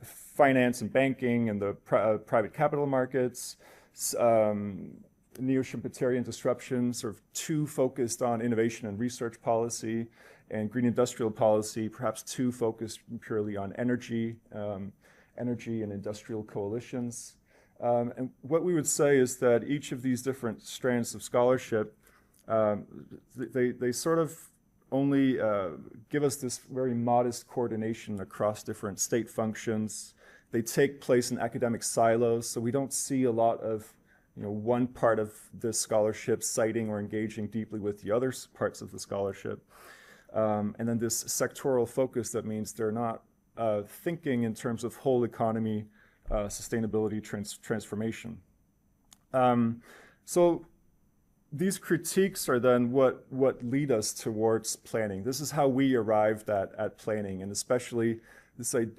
finance and banking and the private capital markets. Neo-Schumpeterian disruption, sort of too focused on innovation and research policy. and green industrial policy, perhaps two focused purely on energy, energy and industrial coalitions. And what we would say is that each of these different strands of scholarship, they sort of only give us this very modest coordination across different state functions. They take place in academic silos, so we don't see a lot of one part of the scholarship citing or engaging deeply with the other parts of the scholarship. And then this sectoral focus, that means they're not thinking in terms of whole economy sustainability transformation. So these critiques are then what lead us towards planning. This is how we arrived at planning, and especially this sort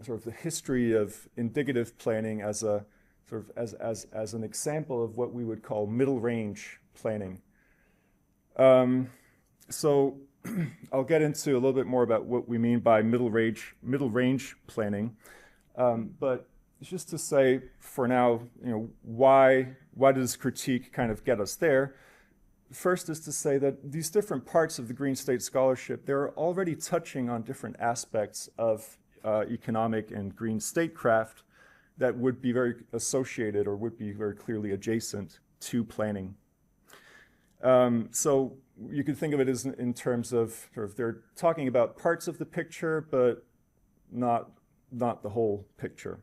of the history of indicative planning as a sort of as an example of what we would call middle range planning. So I'll get into a little bit more about what we mean by middle range planning, but just to say for now, why does critique kind of get us there? First is to say that these different parts of the Green State Scholarship, they're already touching on different aspects of economic and green statecraft that would be very associated or would be very clearly adjacent to planning. So you could think of it as in terms of sort of they're talking about parts of the picture, but not the whole picture.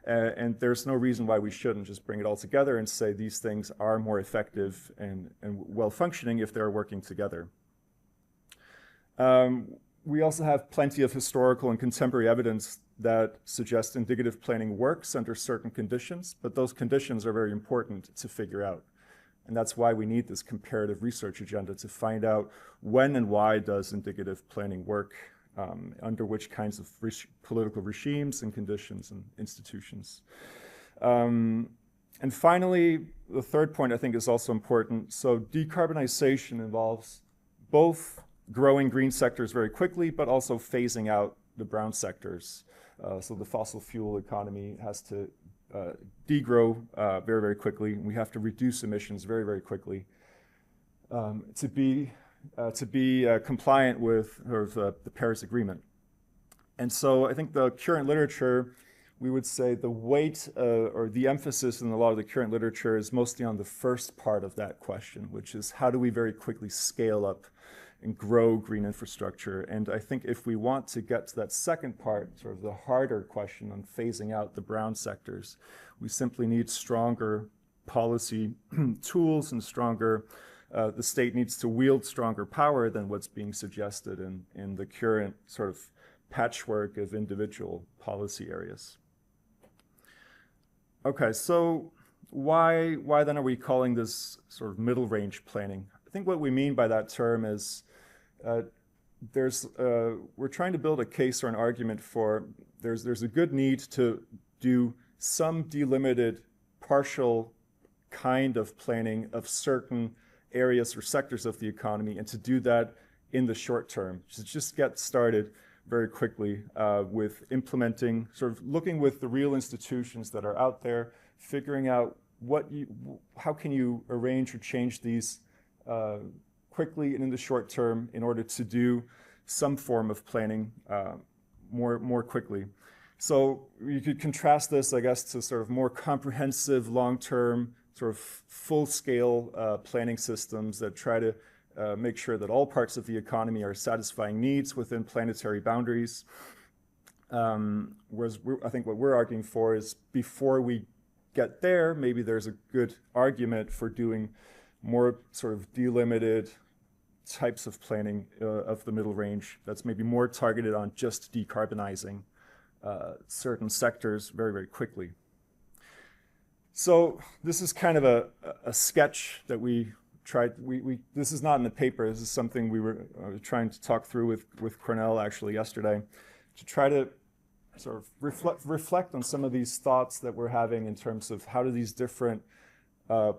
And there's no reason why we shouldn't just bring it all together and say these things are more effective and well-functioning if they're working together. We also have plenty of historical and contemporary evidence that suggests indicative planning works under certain conditions, but those conditions are very important to figure out. And that's why we need this comparative research agenda to find out when and why does indicative planning work, under which kinds of political regimes and conditions and institutions. And finally, the third point I think is also important. So decarbonization involves both growing green sectors very quickly, but also phasing out the brown sectors. So the fossil fuel economy has to degrow very, very quickly. We have to reduce emissions very, very quickly to be compliant with the Paris Agreement. And so I think the current literature, we would say the weight or the emphasis in a lot of the current literature is mostly on the first part of that question, which is how do we very quickly scale up and grow green infrastructure. And I think if we want to get to that second part, sort of the harder question on phasing out the brown sectors, we simply need stronger policy tools and stronger, the state needs to wield stronger power than what's being suggested in the current sort of patchwork of individual policy areas. Okay, so why then are we calling this sort of middle range planning? I think what we mean by that term is we're trying to build a case or an argument for there's a good need to do some delimited partial kind of planning of certain areas or sectors of the economy, and to do that in the short term, to just get started very quickly with implementing, sort of looking with the real institutions that are out there, figuring out how can you arrange or change these quickly and in the short term in order to do some form of planning more quickly. So you could contrast this, I guess, to sort of more comprehensive, long-term, sort of full-scale planning systems that try to make sure that all parts of the economy are satisfying needs within planetary boundaries. Whereas I think what we're arguing for is before we get there, maybe there's a good argument for doing more sort of delimited types of planning of the middle range that's maybe more targeted on just decarbonizing certain sectors very, very quickly. So this is kind of a sketch that we tried. This is not in the paper. This is something we were trying to talk through with Cornell actually yesterday, to try to sort of reflect on some of these thoughts that we're having in terms of how do these different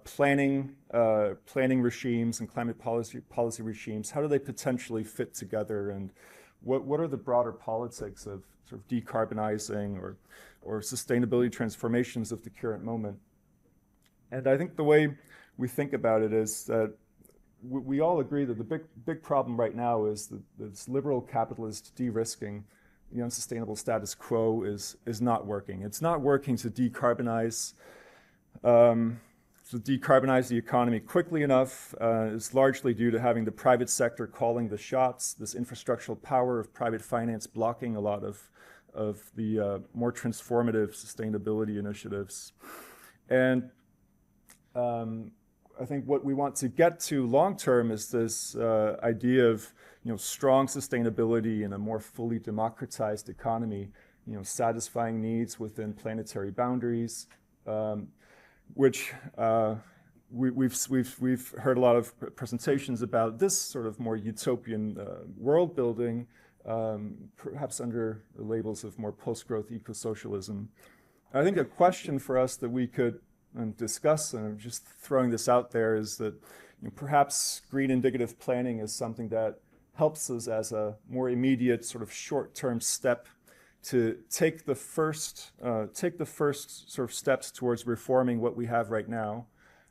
planning regimes and climate policy regimes, how do they potentially fit together, and what are the broader politics of sort of decarbonizing or sustainability transformations of the current moment. And I think the way we think about it is that we all agree that the big problem right now is that this liberal capitalist de-risking the unsustainable status quo is not working. It's not working to decarbonize the economy quickly enough. It's largely due to having the private sector calling the shots, this infrastructural power of private finance blocking a lot of the more transformative sustainability initiatives. And I think what we want to get to long term is this idea of strong sustainability in a more fully democratized economy, satisfying needs within planetary boundaries, which we've heard a lot of presentations about this sort of more utopian world building, perhaps under the labels of more post-growth eco-socialism. I think a question for us that we could discuss, and I'm just throwing this out there, is that perhaps green indicative planning is something that helps us as a more immediate sort of short-term step to take the first sort of steps towards reforming what we have right now,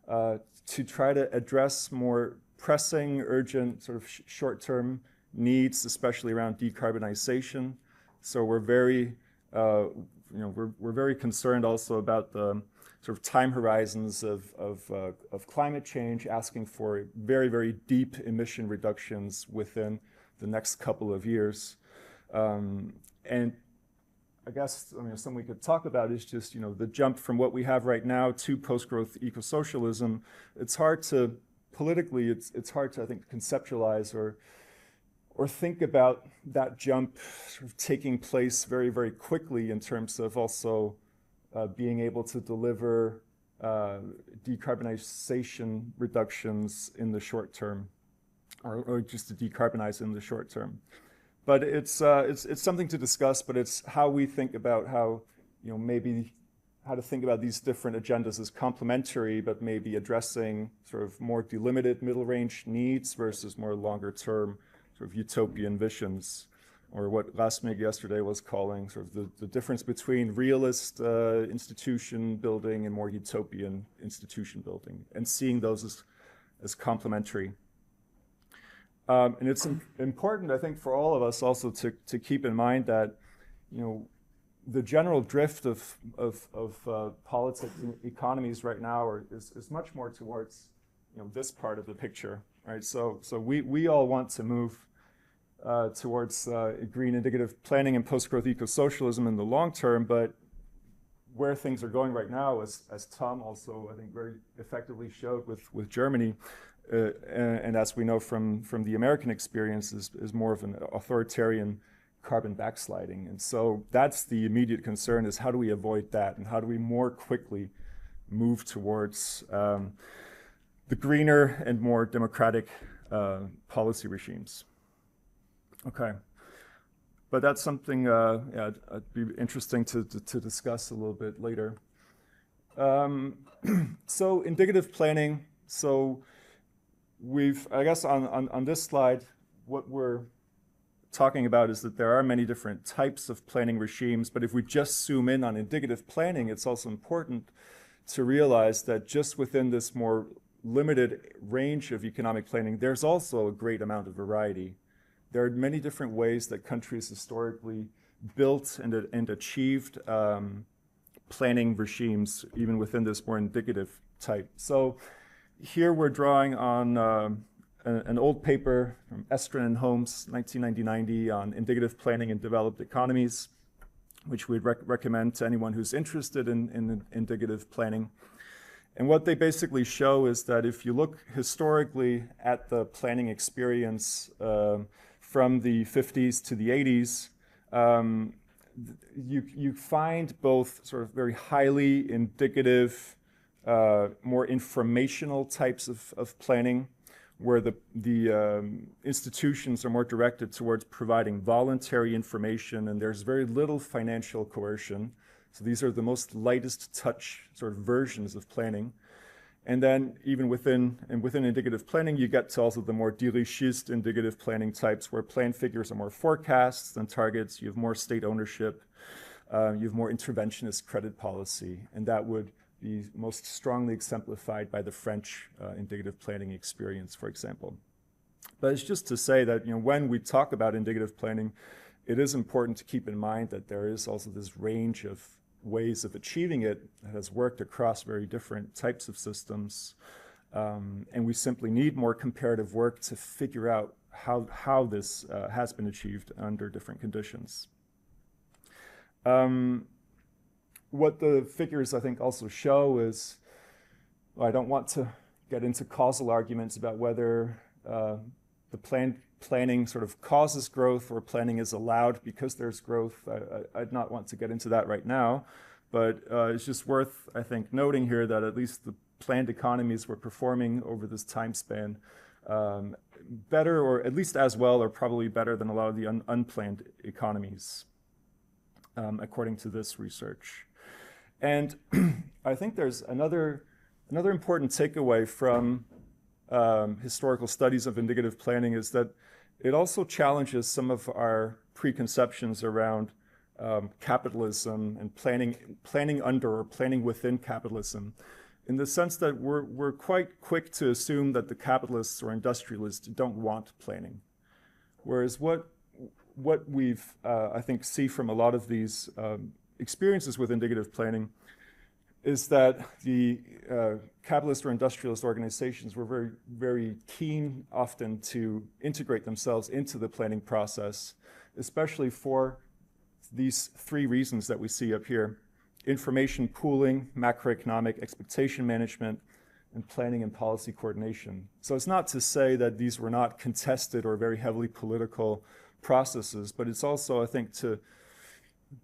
to try to address more pressing, urgent sort of short-term needs, especially around decarbonization. So we're very we're very concerned also about the sort of time horizons of climate change, asking for very, very deep emission reductions within the next couple of years. And I guess something we could talk about is just the jump from what we have right now to post-growth eco-socialism. It's hard to politically, it's hard to, I think, conceptualize or think about that jump sort of taking place very, very quickly in terms of also being able to deliver decarbonization reductions in the short term, or just to decarbonize in the short term. But it's something to discuss. But it's how we think about how maybe how to think about these different agendas as complementary, but maybe addressing sort of more delimited middle range needs versus more longer term sort of utopian visions, or what Rasmig yesterday was calling sort of the difference between realist institution building and more utopian institution building, and seeing those as complementary. And it's important, I think, for all of us also to keep in mind that the general drift of politics and economies right now is much more towards this part of the picture, right? So we all want to move towards green indicative planning and post-growth eco-socialism in the long term, but where things are going right now, as Tom also, I think, very effectively showed with Germany, and as we know from the American experience, is more of an authoritarian carbon backsliding. And so that's the immediate concern, is how do we avoid that, and how do we more quickly move towards the greener and more democratic policy regimes. Okay, but that's something it'd be interesting to discuss a little bit later. So indicative planning. So I guess on this slide, what we're talking about is that there are many different types of planning regimes, but if we just zoom in on indicative planning, it's also important to realize that just within this more limited range of economic planning, there's also a great amount of variety. There are many different ways that countries historically built and achieved planning regimes, even within this more indicative type. So here we're drawing on an old paper from Estrin and Holmes, 1990, on indicative planning in developed economies, which we'd recommend to anyone who's interested in indicative planning. And what they basically show is that if you look historically at the planning experience from the 50s to the 80s, you find both sort of very highly indicative, more informational types of planning, where the institutions are more directed towards providing voluntary information, and there's very little financial coercion. So these are the most lightest touch sort of versions of planning. And then even within indicative planning, you get to also the more dirigist indicative planning types, where plan figures are more forecasts than targets. You have more state ownership. You have more interventionist credit policy, and that would be most strongly exemplified by the French indicative planning experience, for example. But it's just to say that, when we talk about indicative planning, it is important to keep in mind that there is also this range of ways of achieving it that has worked across very different types of systems. And we simply need more comparative work to figure out how this has been achieved under different conditions. What the figures, I think, also show is, well, I don't want to get into causal arguments about whether the planning sort of causes growth or planning is allowed because there's growth. I'd not want to get into that right now, but it's just worth, I think, noting here that at least the planned economies were performing over this time span better, or at least as well, or probably better than a lot of the unplanned economies, according to this research. And I think there's another important takeaway from historical studies of indicative planning is that it also challenges some of our preconceptions around capitalism and planning under or planning within capitalism, in the sense that we're quite quick to assume that the capitalists or industrialists don't want planning. Whereas what we've, I think, see from a lot of these experiences with indicative planning is that the capitalist or industrialist organizations were very, very keen often to integrate themselves into the planning process, especially for these three reasons that we see up here: information pooling, macroeconomic expectation management, and planning and policy coordination. So it's not to say that these were not contested or very heavily political processes, but it's also, I think, to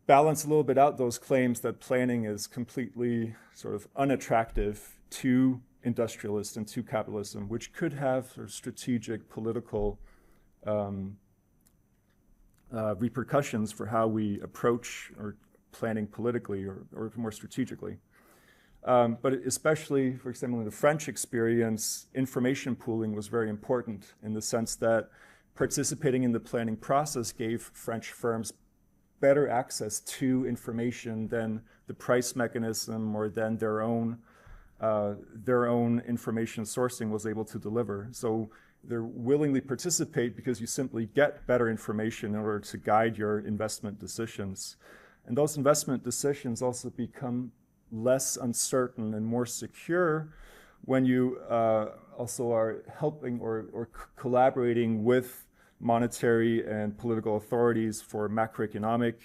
balance a little bit out those claims that planning is completely sort of unattractive to industrialists and to capitalism, which could have sort of strategic political repercussions for how we approach or planning politically or more strategically. But especially, for example, in the French experience, information pooling was very important in the sense that participating in the planning process gave French firms better access to information than the price mechanism or than their own information sourcing was able to deliver. So they're willingly participate because you simply get better information in order to guide your investment decisions. And those investment decisions also become less uncertain and more secure when you also are helping or collaborating with monetary and political authorities for macroeconomic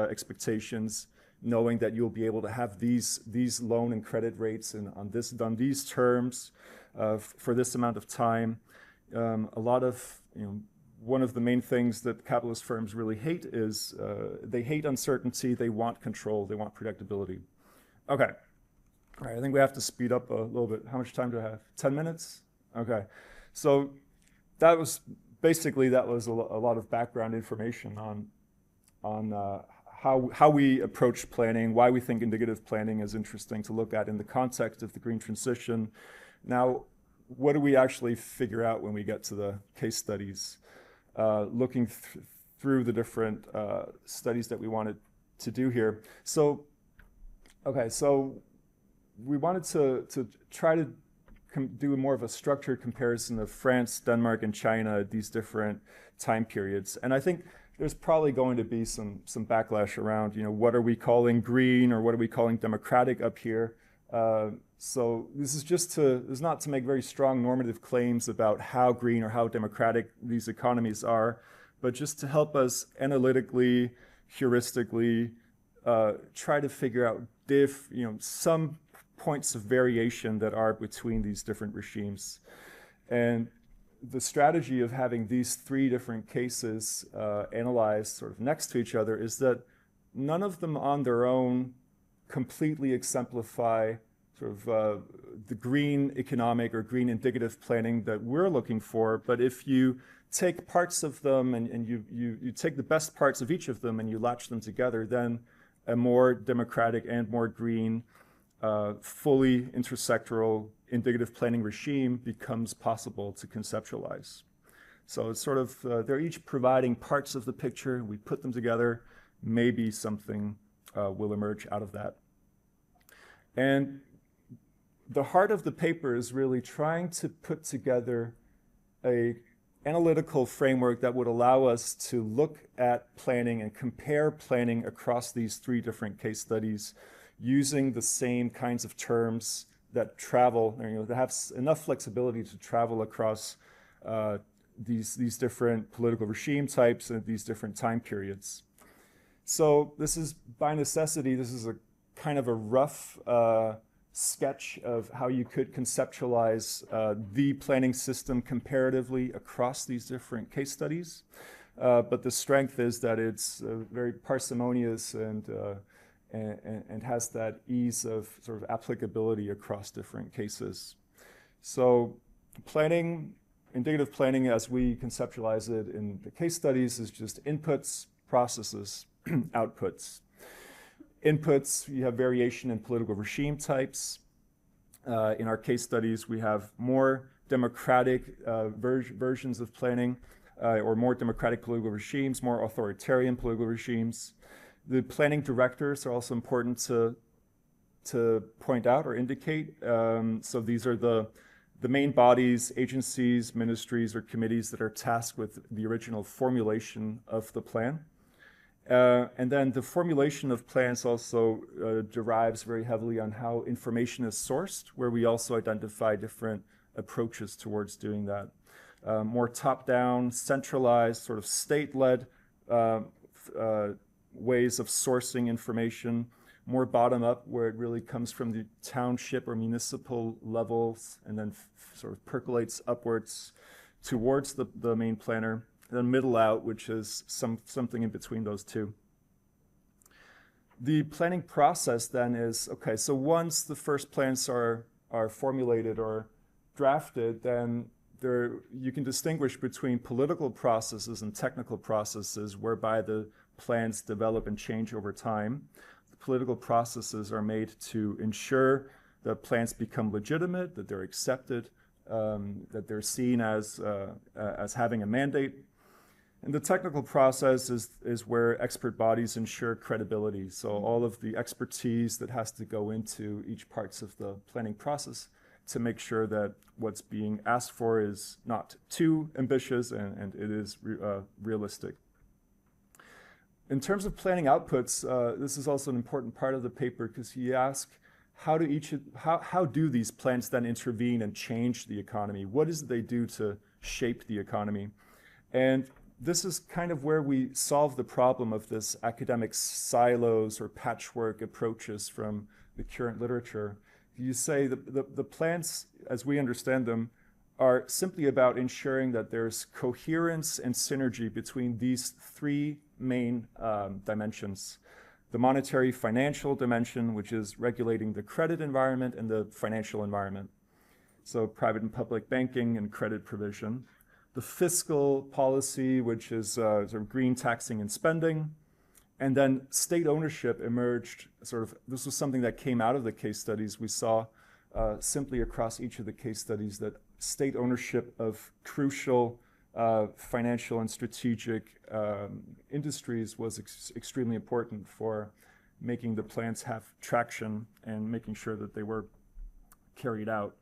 expectations, knowing that you'll be able to have these loan and credit rates and on these terms for this amount of time. A lot of, one of the main things that capitalist firms really hate is they hate uncertainty, they want control, they want predictability. Okay, all right, I think we have to speed up a little bit. How much time do I have? 10 minutes? Okay, so that was a lot of background information on how we approach planning, why we think indicative planning is interesting to look at in the context of the green transition. Now, what do we actually figure out when we get to the case studies? Looking through the different studies that we wanted to do here. So, okay, so we wanted to try to do more of a structured comparison of France, Denmark, and China at these different time periods. And I think there's probably going to be some backlash around, what are we calling green or what are we calling democratic up here? So this is not to make very strong normative claims about how green or how democratic these economies are, but just to help us analytically, heuristically, try to figure out some points of variation that are between these different regimes. And the strategy of having these three different cases analyzed sort of next to each other is that none of them on their own completely exemplify sort of the green economic or green indicative planning that we're looking for. But if you take parts of them and you take the best parts of each of them and you latch them together, then a more democratic and more green fully intersectoral indicative planning regime becomes possible to conceptualize. So it's sort of, they're each providing parts of the picture. We put them together, maybe something will emerge out of that. And the heart of the paper is really trying to put together a analytical framework that would allow us to look at planning and compare planning across these 3 different case studies using the same kinds of terms that travel, that have enough flexibility to travel across these different political regime types and these different time periods. So this is, by necessity, this is a kind of a rough sketch of how you could conceptualize the planning system comparatively across these different case studies. But the strength is that it's very parsimonious and has that ease of sort of applicability across different cases. So planning, indicative planning as we conceptualize it in the case studies, is just inputs, processes, outputs. Inputs, you have variation in political regime types. In our case studies, we have more democratic versions of planning, or more democratic political regimes, more authoritarian political regimes. The planning directors are also important to point out or indicate. So these are the main bodies, agencies, ministries, or committees that are tasked with the original formulation of the plan. And then the formulation of plans also derives very heavily on how information is sourced, where we also identify different approaches towards doing that. More top-down, centralized, sort of state-led ways of sourcing information, more bottom-up, where it really comes from the township or municipal levels and then sort of percolates upwards towards the main planner. Then middle out, which is something in between those 2. The planning process then is, okay, so once the first plans are formulated or drafted, then you can distinguish between political processes and technical processes whereby the plans develop and change over time. The political processes are made to ensure that plans become legitimate, that they're accepted, that they're seen as having a mandate. And the technical process is where expert bodies ensure credibility. So all of the expertise that has to go into each parts of the planning process to make sure that what's being asked for is not too ambitious and it is realistic. In terms of planning outputs, this is also an important part of the paper because you ask, how do these plans then intervene and change the economy? What is it they do to shape the economy? And this is kind of where we solve the problem of this academic silos or patchwork approaches from the current literature. You say the plans, as we understand them, are simply about ensuring that there's coherence and synergy between these 3 main dimensions. The monetary financial dimension, which is regulating the credit environment, and the financial environment. So private and public banking and credit provision. The fiscal policy, which is sort of green taxing and spending. And then state ownership emerged, this was something that came out of the case studies. We saw simply across each of the case studies that state ownership of crucial financial and strategic industries was extremely important for making the plans have traction and making sure that they were carried out.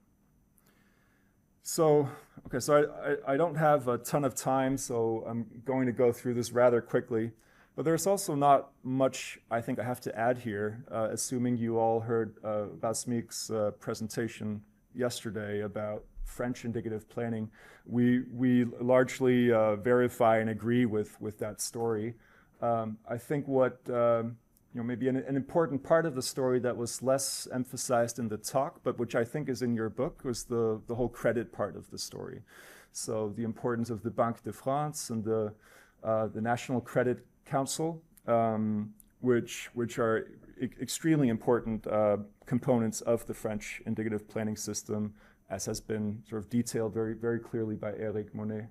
So, okay, so I don't have a ton of time, so I'm going to go through this rather quickly. But there's also not much I think I have to add here, assuming you all heard Basmik's presentation yesterday about French indicative planning. We largely verify and agree with that story. I think what maybe an important part of the story that was less emphasized in the talk, but which I think is in your book, was the whole credit part of the story. So the importance of the Banque de France and the National Credit Council, which are extremely important components of the French indicative planning system, as has been sort of detailed very, very clearly by Eric Monet.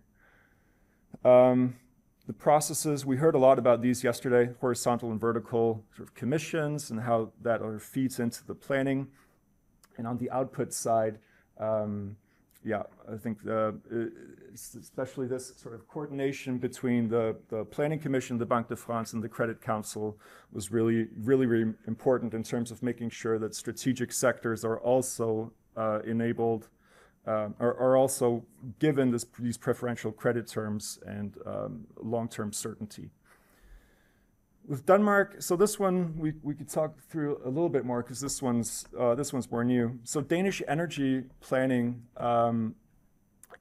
The processes, we heard a lot about these yesterday, horizontal and vertical sort of commissions and how that feeds into the planning. And on the output side, I think especially this sort of coordination between the Planning Commission, the Banque de France, and the Credit Council was really, really, really important in terms of making sure that strategic sectors are also enabled are also given these preferential credit terms and long-term certainty. With Denmark, so this one we could talk through a little bit more because this one's more new. So Danish energy planning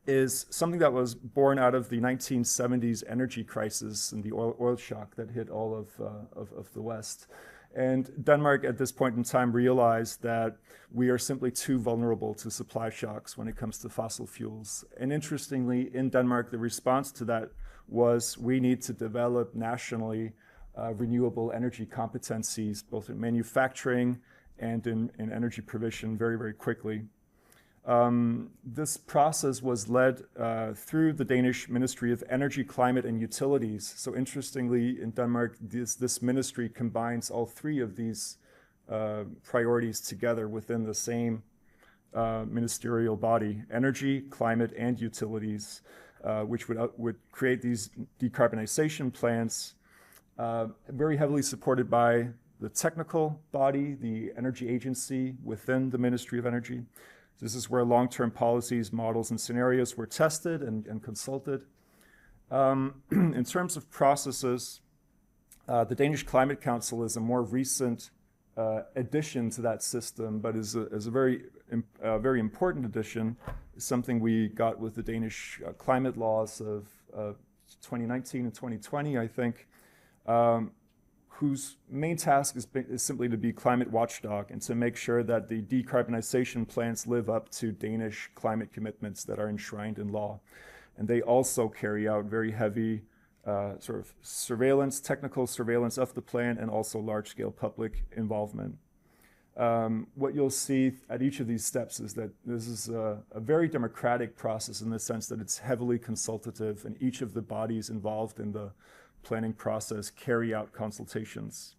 is something that was born out of the 1970s energy crisis and the oil shock that hit all of the West. And Denmark at this point in time realized that we are simply too vulnerable to supply shocks when it comes to fossil fuels. And interestingly, in Denmark, the response to that was we need to develop nationally renewable energy competencies, both in manufacturing and in energy provision very, very quickly. This process was led through the Danish Ministry of Energy, Climate and Utilities. So interestingly, in Denmark, this ministry combines all three of these priorities together within the same ministerial body: energy, climate, and utilities, which would create these decarbonization plans, very heavily supported by the technical body, the Energy Agency within the Ministry of Energy. This is where long-term policies, models, and scenarios were tested and consulted. In terms of processes, the Danish Climate Council is a more recent addition to that system, but is a very important addition. It's something we got with the Danish climate laws of 2019 and 2020, I think, whose main task is simply to be climate watchdog and to make sure that the decarbonization plans live up to Danish climate commitments that are enshrined in law. And they also carry out very heavy sort of surveillance, technical surveillance of the plan, and also large-scale public involvement. What you'll see at each of these steps is that this is a very democratic process in the sense that it's heavily consultative, and each of the bodies involved in the planning process carry out consultations.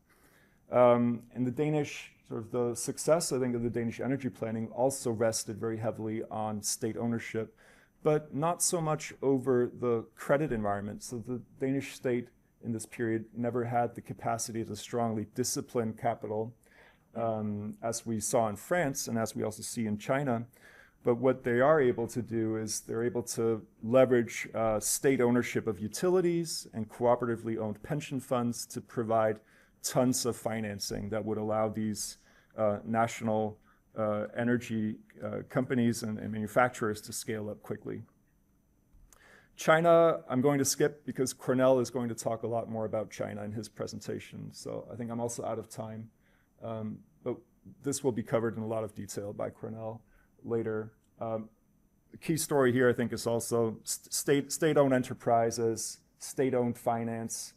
And the Danish, sort of the success, I think, of the Danish energy planning also rested very heavily on state ownership, but not so much over the credit environment. So the Danish state in this period never had the capacity to strongly discipline capital, as we saw in France and as we also see in China. But what they are able to do is they're able to leverage state ownership of utilities and cooperatively owned pension funds to provide tons of financing that would allow these national energy companies and manufacturers to scale up quickly. China, I'm going to skip because Cornell is going to talk a lot more about China in his presentation. So I think I'm also out of time. But this will be covered in a lot of detail by Cornell later. The key story here, I think, is also state-owned enterprises, state-owned finance,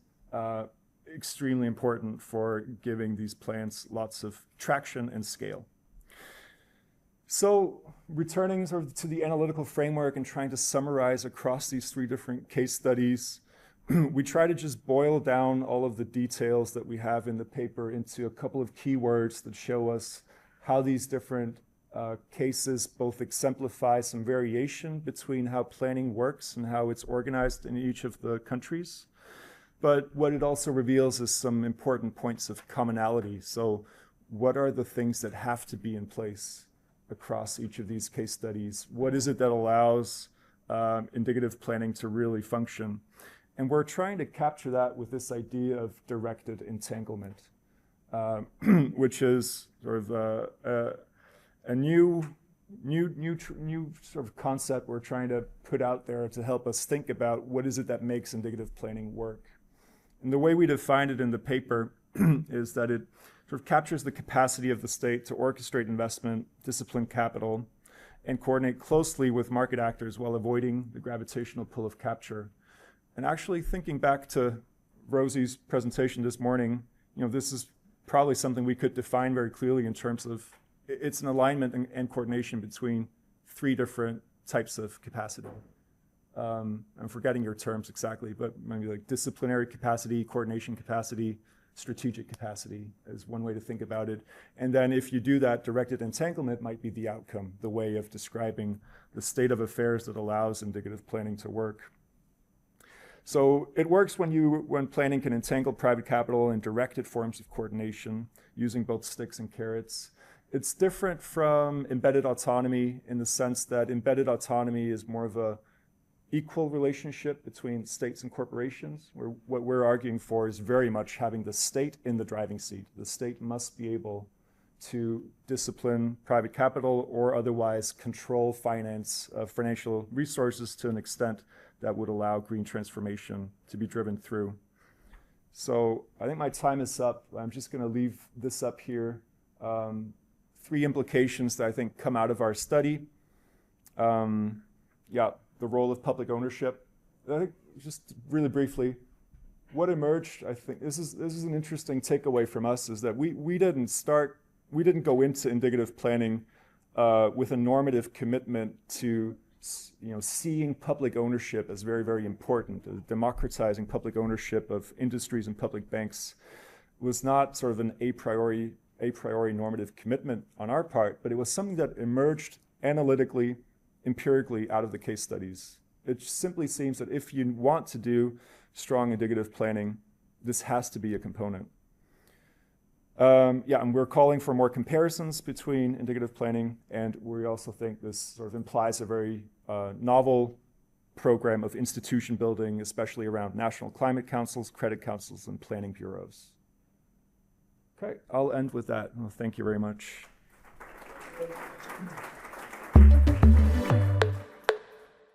extremely important for giving these plans lots of traction and scale. So returning sort of to the analytical framework and trying to summarize across these three different case studies, we try to just boil down all of the details that we have in the paper into a couple of keywords that show us how these different cases both exemplify some variation between how planning works and how it's organized in each of the countries. But what it also reveals is some important points of commonality. So what are the things that have to be in place across each of these case studies? What is it that allows indicative planning to really function? And we're trying to capture that with this idea of directed entanglement, which is sort of a new sort of concept we're trying to put out there to help us think about what is it that makes indicative planning work. And the way we define it in the paper is that it sort of captures the capacity of the state to orchestrate investment, discipline capital, and coordinate closely with market actors while avoiding the gravitational pull of capture. And actually thinking back to Rosie's presentation this morning, this is probably something we could define very clearly in terms of it's an alignment and coordination between three different types of capacity. I'm forgetting your terms exactly, but maybe like disciplinary capacity, coordination capacity, strategic capacity is one way to think about it. And then if you do that, directed entanglement might be the outcome, the way of describing the state of affairs that allows indicative planning to work. So it works when planning can entangle private capital in directed forms of coordination using both sticks and carrots. It's different from embedded autonomy in the sense that embedded autonomy is more of a equal relationship between states and corporations, where what we're arguing for is very much having the state in the driving seat. The state must be able to discipline private capital or otherwise control financial resources to an extent that would allow green transformation to be driven through. So I think my time is up. I'm just going to leave this up here. 3 implications that I think come out of our study. The role of public ownership. I think just really briefly, what emerged, I think this is an interesting takeaway from us, is that we didn't go into indicative planning with a normative commitment to seeing public ownership as very, very important. Democratizing public ownership of industries and public banks was not sort of an a priori normative commitment on our part, but it was something that emerged analytically, empirically out of the case studies. It simply seems that if you want to do strong indicative planning, this has to be a component. And we're calling for more comparisons between indicative planning, and we also think this sort of implies a very novel program of institution building, especially around national climate councils, credit councils, and planning bureaus. Okay, I'll end with that. Well, thank you very much.